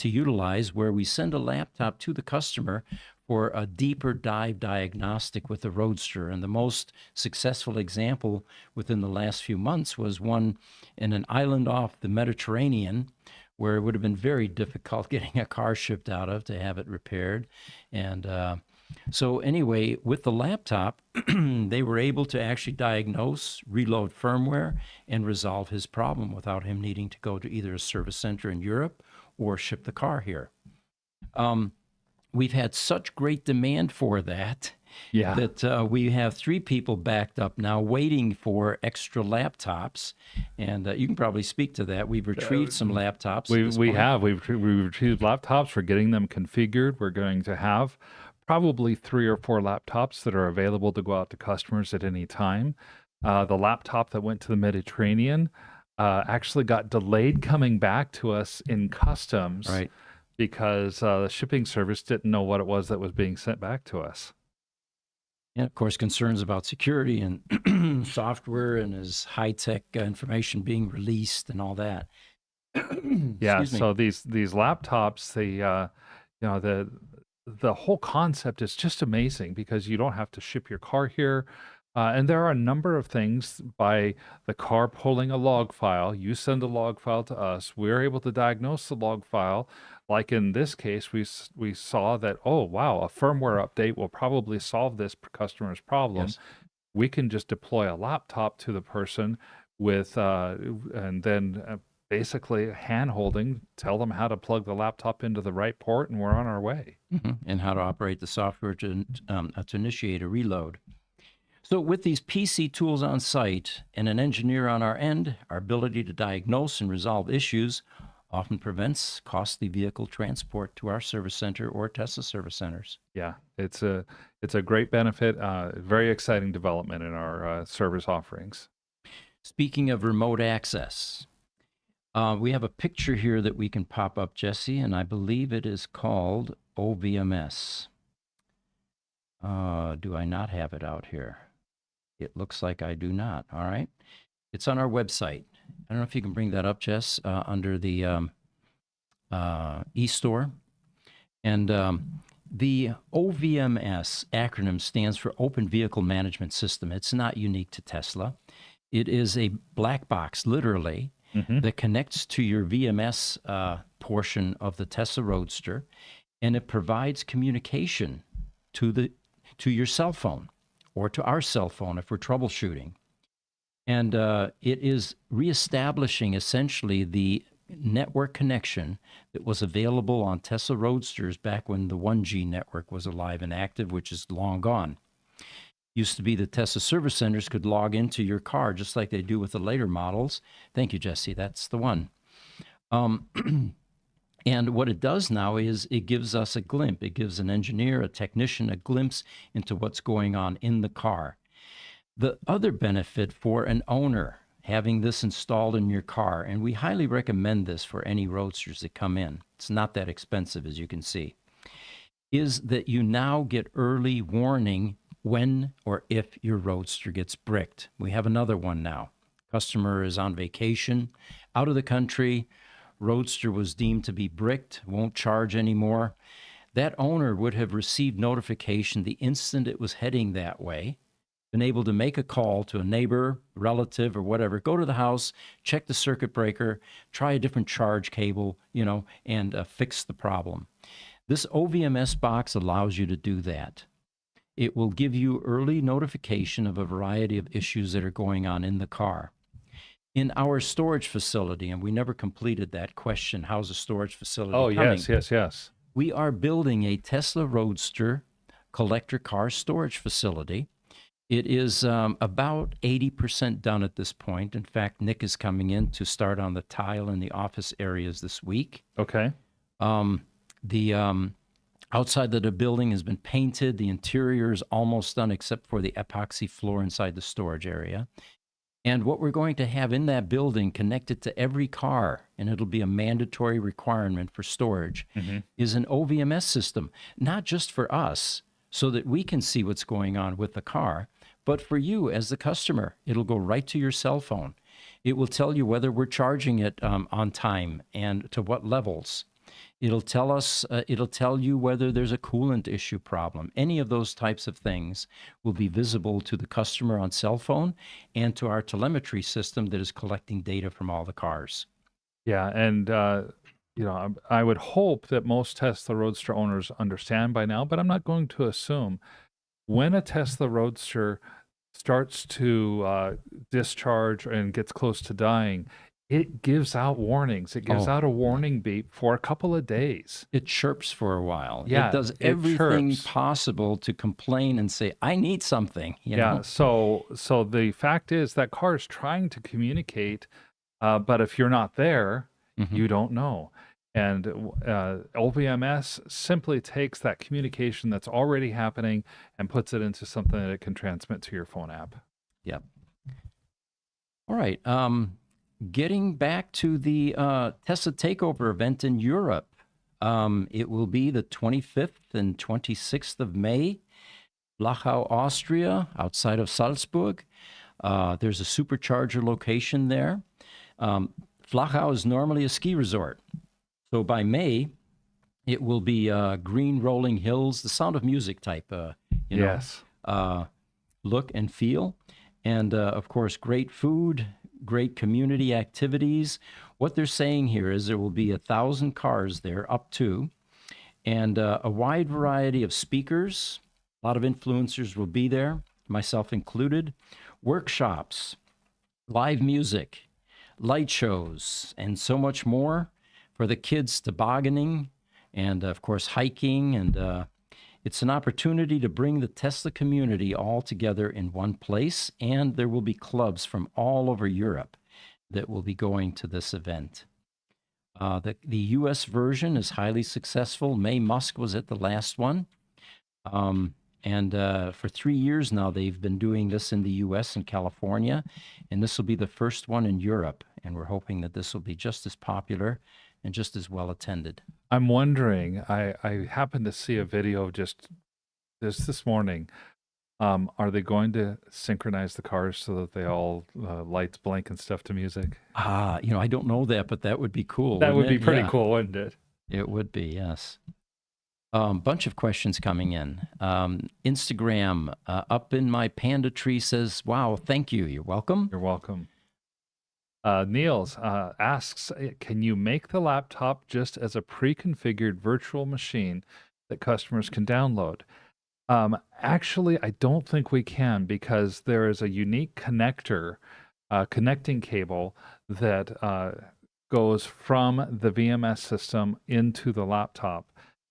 utilize, where we send a laptop to the customer for a deeper dive diagnostic with the Roadster. And the most successful example within the last few months was one in an island off the Mediterranean, where it would have been very difficult getting a car shipped out of to have it repaired. And so anyway, with the laptop, they were able to actually diagnose, reload firmware, and resolve his problem without him needing to go to either a service center in Europe or ship the car here. We've had such great demand for that that we have 3 people backed up now waiting for extra laptops. And you can probably speak to that. We've retrieved some laptops.
We've retrieved laptops. We're getting them configured. We're going to have probably 3 or 4 laptops that are available to go out to customers at any time. The laptop that went to the Mediterranean actually got delayed coming back to us in customs,
Right.
because the shipping service didn't know what it was that was being sent back to us.
And of course, concerns about security and software and his high-tech information being released and all that.
Yeah,
Excuse me.
so these laptops, the whole concept is just amazing, because you don't have to ship your car here. And there are a number of things by the car pulling a log file. You send a log file to us. We're able to diagnose the log file. Like in this case, we saw that, oh, wow, a firmware update will probably solve this customer's problem.
Yes.
We can just deploy a laptop to the person with, and then basically hand-holding, tell them how to plug the laptop into the right port, and we're on our way.
And how to operate the software to initiate a reload. So with these PC tools on site and an engineer on our end, our ability to diagnose and resolve issues often prevents costly vehicle transport to our service center or Tesla service centers.
Yeah, it's a great benefit, very exciting development in our service offerings.
Speaking of remote access, we have a picture here that we can pop up, Jesse, and I believe it is called OBMS. Do I not have it out here? It looks like I do not. All right. It's on our website. I don't know if you can bring that up, Jess, under the e-store. And the OVMS acronym stands for Open Vehicle Management System. It's not unique to Tesla. It is a black box, literally, that connects to your VMS portion of the Tesla Roadster, and it provides communication to your cell phone or to our cell phone if we're troubleshooting. And it is reestablishing essentially the network connection that was available on Tesla Roadsters back when the 1G network was alive and active, which is long gone. Used to be the Tesla service centers could log into your car just like they do with the later models. Thank you, Jesse. That's the one. And what it does now is it gives us a glimpse. It gives an engineer, a technician, a glimpse into what's going on in the car. The other benefit for an owner having this installed in your car, and we highly recommend this for any Roadsters that come in, it's not that expensive, as you can see, is that you now get early warning when or if your Roadster gets bricked. We have another one now. Customer is on vacation, out of the country, Roadster was deemed to be bricked, won't charge anymore. That owner would have received notification the instant it was heading that way, been able to make a call to a neighbor, relative, or whatever, go to the house, check the circuit breaker, try a different charge cable, and fix the problem. This OVMS box allows you to do that. It will give you early notification of a variety of issues that are going on in the car. In our storage facility, and we never completed that question, how's the storage facility coming?
Yes.
We are building a Tesla Roadster collector car storage facility. It is about 80% done at this point. In fact, Nick is coming in to start on the tile in the office areas this week.
Okay.
The outside of the building has been painted. The interior is almost done except for the epoxy floor inside the storage area. And what we're going to have in that building connected to every car, and it'll be a mandatory requirement for storage, is an OVMS system, not just for us, so that we can see what's going on with the car. But for you as the customer, it'll go right to your cell phone. It will tell you whether we're charging it on time and to what levels. It'll tell you whether there's a coolant issue problem. Any of those types of things will be visible to the customer on cell phone and to our telemetry system that is collecting data from all the cars.
Yeah, and I would hope that most Tesla Roadster owners understand by now, but I'm not going to assume. When a Tesla Roadster starts to discharge and gets close to dying, it gives out warnings. It gives out a warning beep for a couple of days.
It chirps for a while.
Yeah,
it does
it
everything
chirps.
possible to complain and say, I need something. You know?
So the fact is that car is trying to communicate, but if you're not there, you don't know. And OBMS simply takes that communication that's already happening and puts it into something that it can transmit to your phone app.
Yep. All right. Getting back to the Tesla Takeover event in Europe, it will be the 25th and 26th of May, Flachau, Austria, outside of Salzburg. There's a supercharger location there. Flachau is normally a ski resort. So by May, it will be green rolling hills, the Sound of Music type, look and feel. And of course, great food, great community activities. What they're saying here is there will be 1,000 cars there, up to, and a wide variety of speakers. A lot of influencers will be there, myself included. Workshops, live music, light shows, and so much more. For the kids, tobogganing, and of course, hiking. And it's an opportunity to bring the Tesla community all together in one place. And there will be clubs from all over Europe that will be going to this event. The U.S. version is highly successful. May Musk was at the last one. And for 3 years now, they've been doing this in the U.S. and California. And this will be the first one in Europe. And we're hoping that this will be just as popular and just as well attended.
I'm wondering, I happened to see a video just this morning. Are they going to synchronize the cars so that they all lights blink and stuff to music?
I don't know that, but that would be cool.
That would be
it?
pretty cool, wouldn't it?
It would be, yes. Bunch of questions coming in. Instagram, up in my panda tree says, wow, thank you. You're welcome.
You're welcome. Niels asks, can you make the laptop just as a pre-configured virtual machine that customers can download? Actually, I don't think we can, because there is a unique connector, connecting cable that goes from the VMS system into the laptop.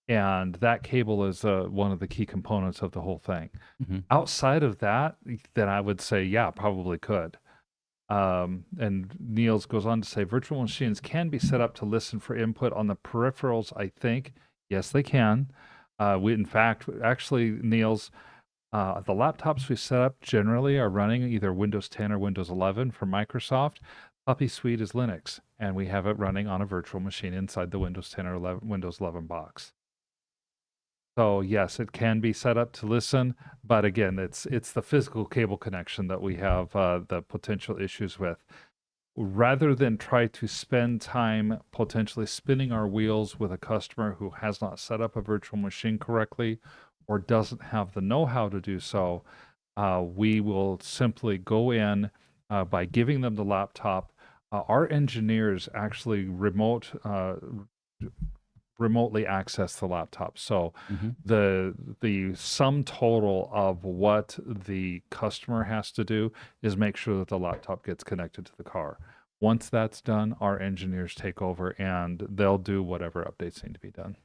And that cable is one of the key components of the whole thing. Outside of that, then I would say, yeah, probably could. And Niels goes on to say, virtual machines can be set up to listen for input on the peripherals, I think. Yes, they can. In fact, actually, Niels, the laptops we set up generally are running either Windows 10 or Windows 11 from Microsoft. Puppy Suite is Linux, and we have it running on a virtual machine inside the Windows 10 or Windows 11 box. So yes, it can be set up to listen, but again, it's the physical cable connection that we have the potential issues with. Rather than try to spend time potentially spinning our wheels with a customer who has not set up a virtual machine correctly or doesn't have the know-how to do so, we will simply go in by giving them the laptop. Our engineers actually remotely access the laptop. So the sum total of what the customer has to do is make sure that the laptop gets connected to the car. Once that's done, our engineers take over and they'll do whatever updates need to be done.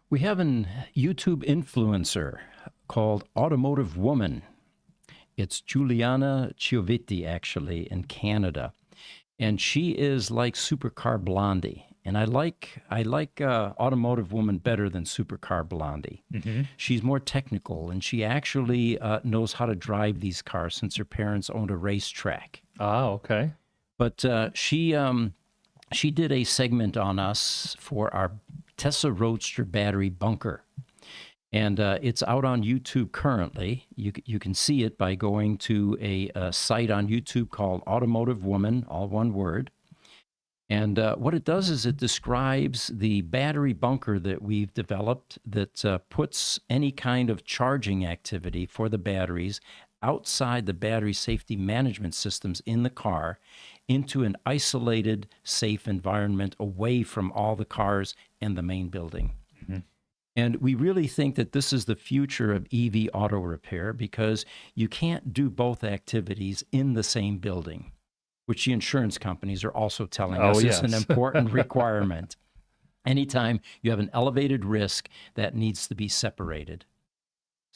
We have an YouTube influencer called Automotive Woman. It's Juliana Chiovitti, actually, in Canada. And she is like Supercar Blondie. And I like Automotive Woman better than Supercar Blondie. She's more technical, and she actually knows how to drive these cars since her parents owned a racetrack.
Okay.
But she did a segment on us for our Tesla Roadster battery bunker. And it's out on YouTube currently. You can see it by going to a site on YouTube called Automotive Woman, all one word. And what it does is it describes the battery bunker that we've developed that puts any kind of charging activity for the batteries outside the battery safety management systems in the car into an isolated, safe environment away from all the cars and the main building.
Mm-hmm.
And we really think that this is the future of EV auto repair because you can't do both activities in the same building, which the insurance companies are also telling us is an important requirement. Anytime you have an elevated risk, that needs to be separated.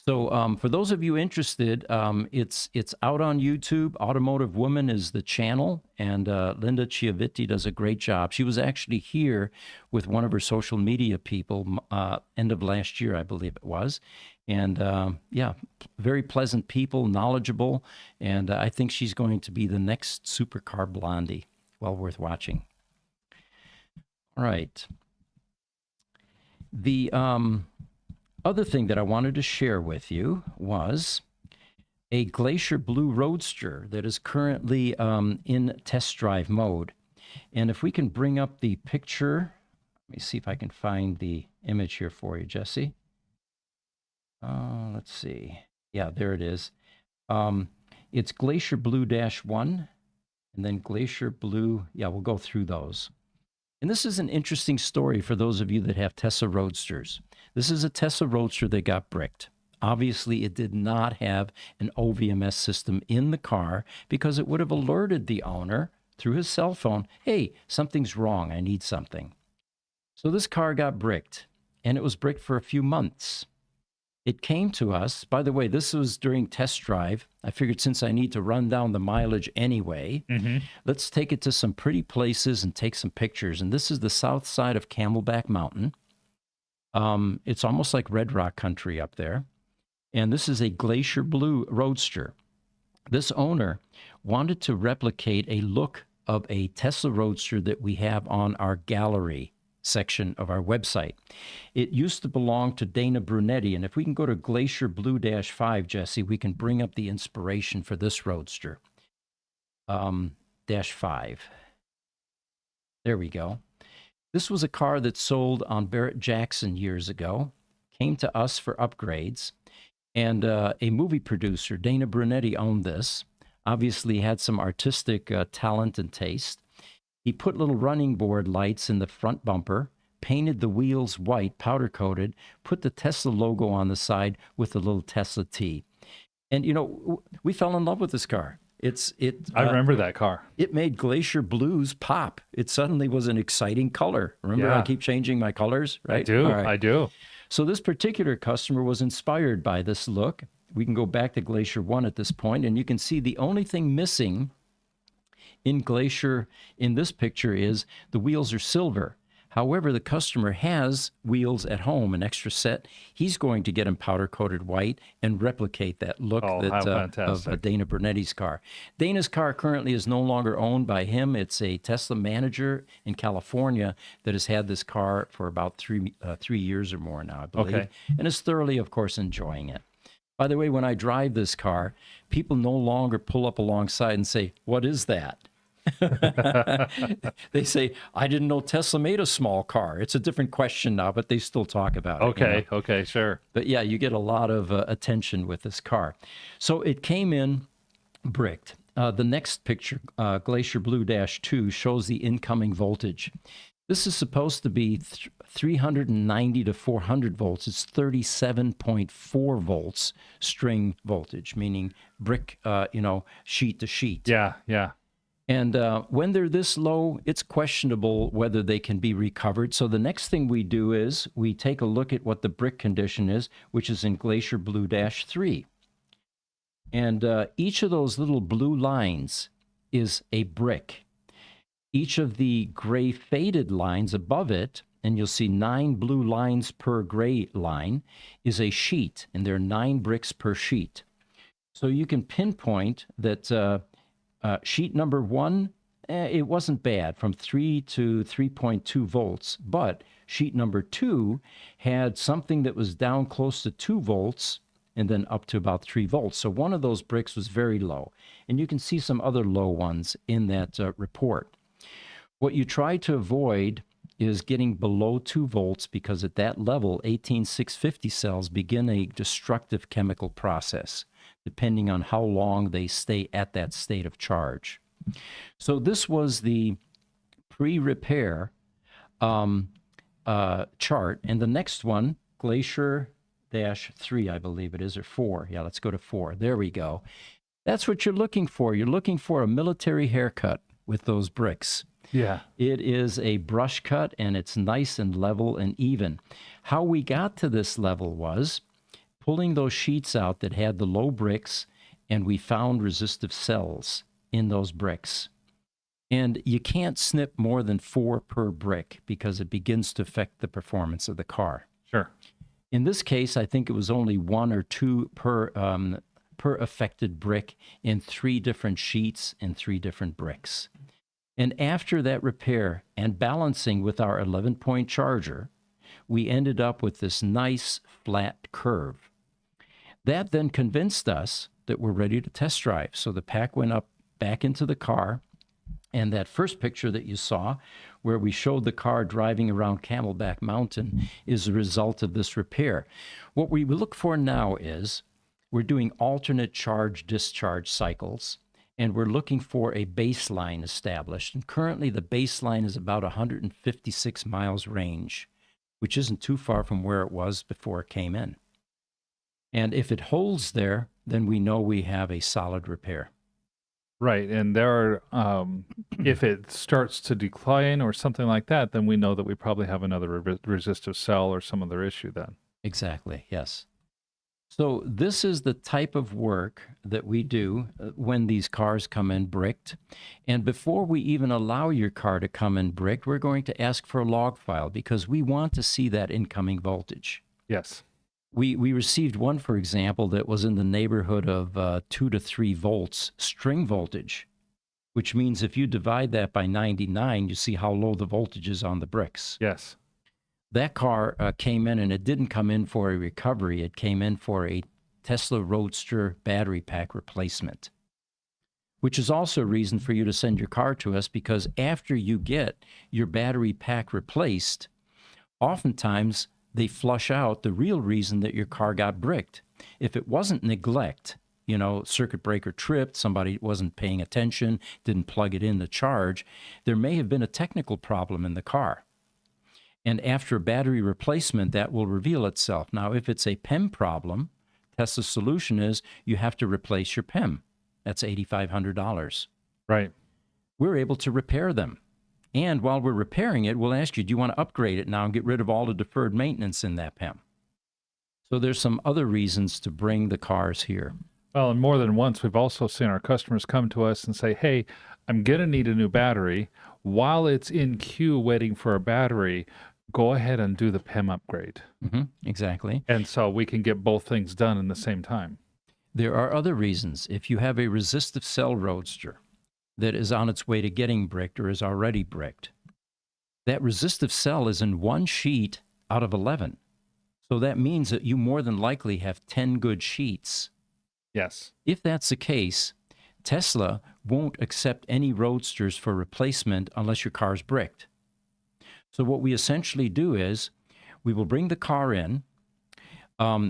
So for those of you interested, it's out on YouTube. Automotive Woman is the channel, and Linda Chiavitti does a great job. She was actually here with one of her social media people end of last year, I believe it was. And yeah, very pleasant people, knowledgeable, and I think she's going to be the next supercar blondie. Well worth watching. All right. The other thing that I wanted to share with you was a Glacier Blue Roadster that is currently in test drive mode. And if we can bring up the picture, let me see if I can find the image here for you, Jesse. Let's see. Yeah, there it is. It's Glacier Blue -1 and then Glacier Blue. Yeah, we'll go through those. And this is an interesting story for those of you that have Tesla Roadsters. This is a Tesla Roadster that got bricked. Obviously, it did not have an OBMS system in the car because it would have alerted the owner through his cell phone, hey, something's wrong, I need something. So this car got bricked, and it was bricked for a few months. It came to us, by the way, this was during test drive. I figured since I need to run down the mileage anyway, let's take it to some pretty places and take some pictures. And this is the south side of Camelback Mountain. It's almost like Red Rock country up there. And this is a Glacier Blue Roadster. This owner wanted to replicate a look of a Tesla Roadster that we have on our gallery section of our website. It used to belong to Dana Brunetti, and if we can go to Glacier Blue -5, Jesse, we can bring up the inspiration for this Roadster. -5. There we go. This was a car that sold on Barrett-Jackson years ago, came to us for upgrades, and a movie producer, Dana Brunetti, owned this. Obviously had some artistic talent and taste. He put little running board lights in the front bumper, painted the wheels white, powder coated, put the Tesla logo on the side with a little Tesla T. And, you know, we fell in love with this car.
I remember that car.
It made Glacier Blues pop. It suddenly was an exciting color. Remember, I keep changing my colors, right?
I do.
Right.
I do.
So this particular customer was inspired by this look. We can go back to Glacier 1 at this point, and you can see the only thing missing in Glacier in this picture is the wheels are silver. However, the customer has wheels at home, an extra set. He's going to get them powder-coated white and replicate that look of Dana Brunetti's car. Dana's car currently is no longer owned by him. It's a Tesla manager in California that has had this car for about 3 years or more now, I believe, and is thoroughly, of course, enjoying it. By the way, when I drive this car, people no longer pull up alongside and say, "What is that?" They say, "I didn't know Tesla made a small car." It's a different question now, but they still talk about it.
Okay, sure.
But yeah, you get a lot of attention with this car. So it came in bricked. The next picture, Glacier Blue -2, shows the incoming voltage. This is supposed to be 390 to 400 volts. It's 37.4 volts string voltage, meaning brick, sheet to sheet.
Yeah.
And when they're this low, it's questionable whether they can be recovered. So the next thing we do is we take a look at what the brick condition is, which is in Glacier Blue -3. And each of those little blue lines is a brick. Each of the gray faded lines above it, and you'll see 9 blue lines per gray line, is a sheet, and there are 9 bricks per sheet. So you can pinpoint that sheet number 1, it wasn't bad, from 3 to 3.2 volts, but Sheet number 2 had something that was down close to 2 volts and then up to about 3 volts. So one of those bricks was very low. And you can see some other low ones in that report. What you try to avoid is getting below 2 volts because at that level, 18650 cells begin a destructive chemical process, depending on how long they stay at that state of charge. So this was the pre-repair chart. And the next one, Glacier-3, I believe it is, or 4. Yeah, let's go to 4. There we go. That's what you're looking for. You're looking for a military haircut with those bricks.
Yeah.
It is a brush cut, and it's nice and level and even. How we got to this level was pulling those sheets out that had the low bricks, and we found resistive cells in those bricks. And you can't snip more than 4 per brick because it begins to affect the performance of the car.
Sure.
In this case, I think it was only 1 or 2 per affected brick in 3 different sheets and 3 different bricks. And after that repair and balancing with our 11-point charger, we ended up with this nice flat curve. That then convinced us that we're ready to test drive. So the pack went up back into the car. And that first picture that you saw, where we showed the car driving around Camelback Mountain, is a result of this repair. What we look for now is we're doing alternate charge-discharge cycles, and we're looking for a baseline established. And currently the baseline is about 156 miles range, which isn't too far from where it was before it came in. And if it holds there, then we know we have a solid repair.
Right. And there are, if it starts to decline or something like that, then we know that we probably have another resistive cell or some other issue then.
Exactly, yes. So this is the type of work that we do when these cars come in bricked. And before we even allow your car to come in bricked, we're going to ask for a log file because we want to see that incoming voltage.
Yes.
We received one, for example, that was in the neighborhood of 2 to 3 volts string voltage, which means if you divide that by 99, you see how low the voltage is on the bricks.
Yes.
That car came in, and it didn't come in for a recovery. It came in for a Tesla Roadster battery pack replacement, which is also a reason for you to send your car to us, because after you get your battery pack replaced, oftentimes they flush out the real reason that your car got bricked. If it wasn't neglect, circuit breaker tripped, somebody wasn't paying attention, didn't plug it in to charge, there may have been a technical problem in the car. And after a battery replacement, that will reveal itself. Now, if it's a PEM problem, Tesla's solution is you have to replace your PEM. That's $8,500.
Right.
We're able to repair them. And while we're repairing it, we'll ask you, do you want to upgrade it now and get rid of all the deferred maintenance in that PEM? So there's some other reasons to bring the cars here.
Well, and more than once, we've also seen our customers come to us and say, hey, I'm going to need a new battery. While it's in queue waiting for a battery, go ahead and do the PEM upgrade.
Exactly.
And so we can get both things done in the same time.
There are other reasons. If you have a resistive cell Roadster that is on its way to getting bricked or is already bricked, that resistive cell is in 1 sheet out of 11. So that means that you more than likely have 10 good sheets.
Yes.
If that's the case, Tesla won't accept any Roadsters for replacement unless your car's bricked. So what we essentially do is we will bring the car in,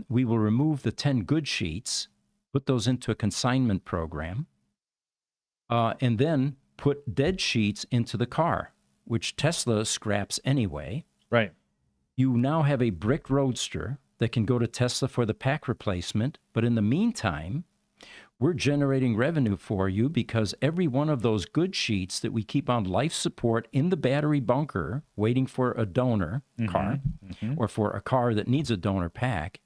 we will remove the 10 good sheets, put those into a consignment program, and then put dead sheets into the car, which Tesla scraps anyway.
Right.
You now have a brick Roadster that can go to Tesla for the pack replacement, but in the meantime, we're generating revenue for you because every one of those good sheets that we keep on life support in the battery bunker waiting for a donor car or for a car that needs a donor pack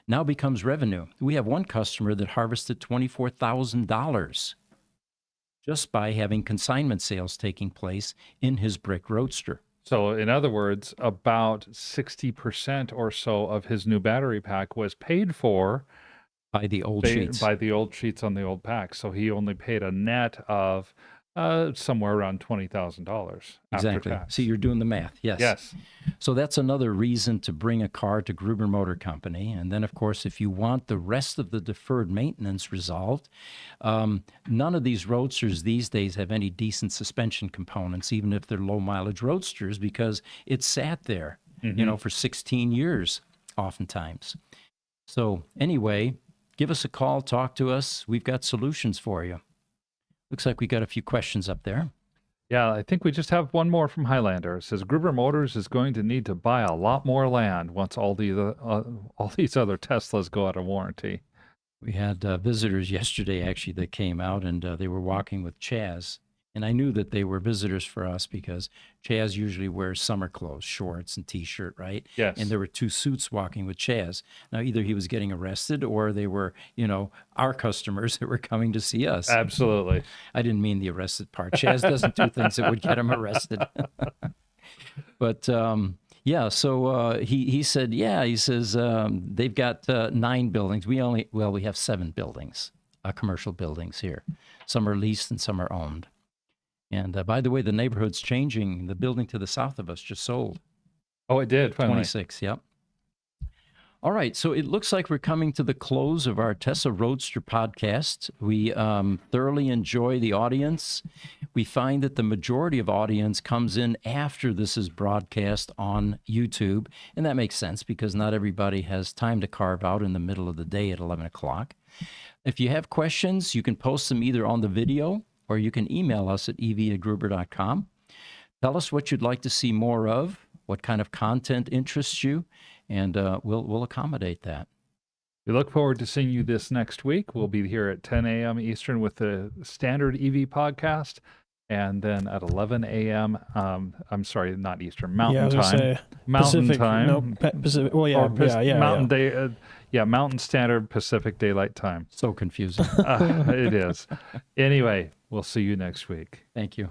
now becomes revenue. We have one customer that harvested $24,000 just by having consignment sales taking place in his brick Roadster.
So in other words, about 60% or so of his new battery pack was paid for
by the old sheets.
By the old sheets on the old pack. So he only paid a net of Somewhere around $20,000 after
Exactly.
tax.
See, you're doing the math. Yes.
Yes.
So that's another reason to bring a car to Gruber Motor Company. And then, of course, if you want the rest of the deferred maintenance resolved, none of these Roadsters these days have any decent suspension components, even if they're low mileage Roadsters, because it sat there, for 16 years, oftentimes. So anyway, give us a call, talk to us. We've got solutions for you. Looks like we got a few questions up there.
Yeah, I think we just have one more from Highlander. It says Gruber Motors is going to need to buy a lot more land once all these other Teslas go out of warranty.
We had visitors yesterday, actually, that came out, and they were walking with Chaz. And I knew that they were visitors for us because Chaz usually wears summer clothes, shorts and T-shirt, right?
Yes.
And there were two suits walking with Chaz. Now, either he was getting arrested or they were, our customers that were coming to see us.
Absolutely.
I didn't mean the arrested part. Chaz doesn't do things that would get him arrested. But yeah, so he said, he says they've got 9 buildings. We have 7 buildings, commercial buildings here. Some are leased and some are owned. And by the way, the neighborhood's changing. The building to the south of us just sold.
Oh, it did. Finally.
26, yep. All right, so it looks like we're coming to the close of our Tesla Roadster podcast. We thoroughly enjoy the audience. We find that the majority of audience comes in after this is broadcast on YouTube, and that makes sense because not everybody has time to carve out in the middle of the day at 11 o'clock. If you have questions, you can post them either on the video or you can email us at ev@gruber.com. Tell us what you'd like to see more of, what kind of content interests you, and we'll accommodate that.
We look forward to seeing you this next week. We'll be here at 10 a.m. Eastern with the standard EV podcast. And then at 11 a.m., I'm sorry, not Eastern, Mountain time. Mountain
Pacific,
time.
No, Pacific. Well,
Mountain Day. Mountain Standard Pacific Daylight Time.
So confusing.
It is. Anyway, we'll see you next week.
Thank you.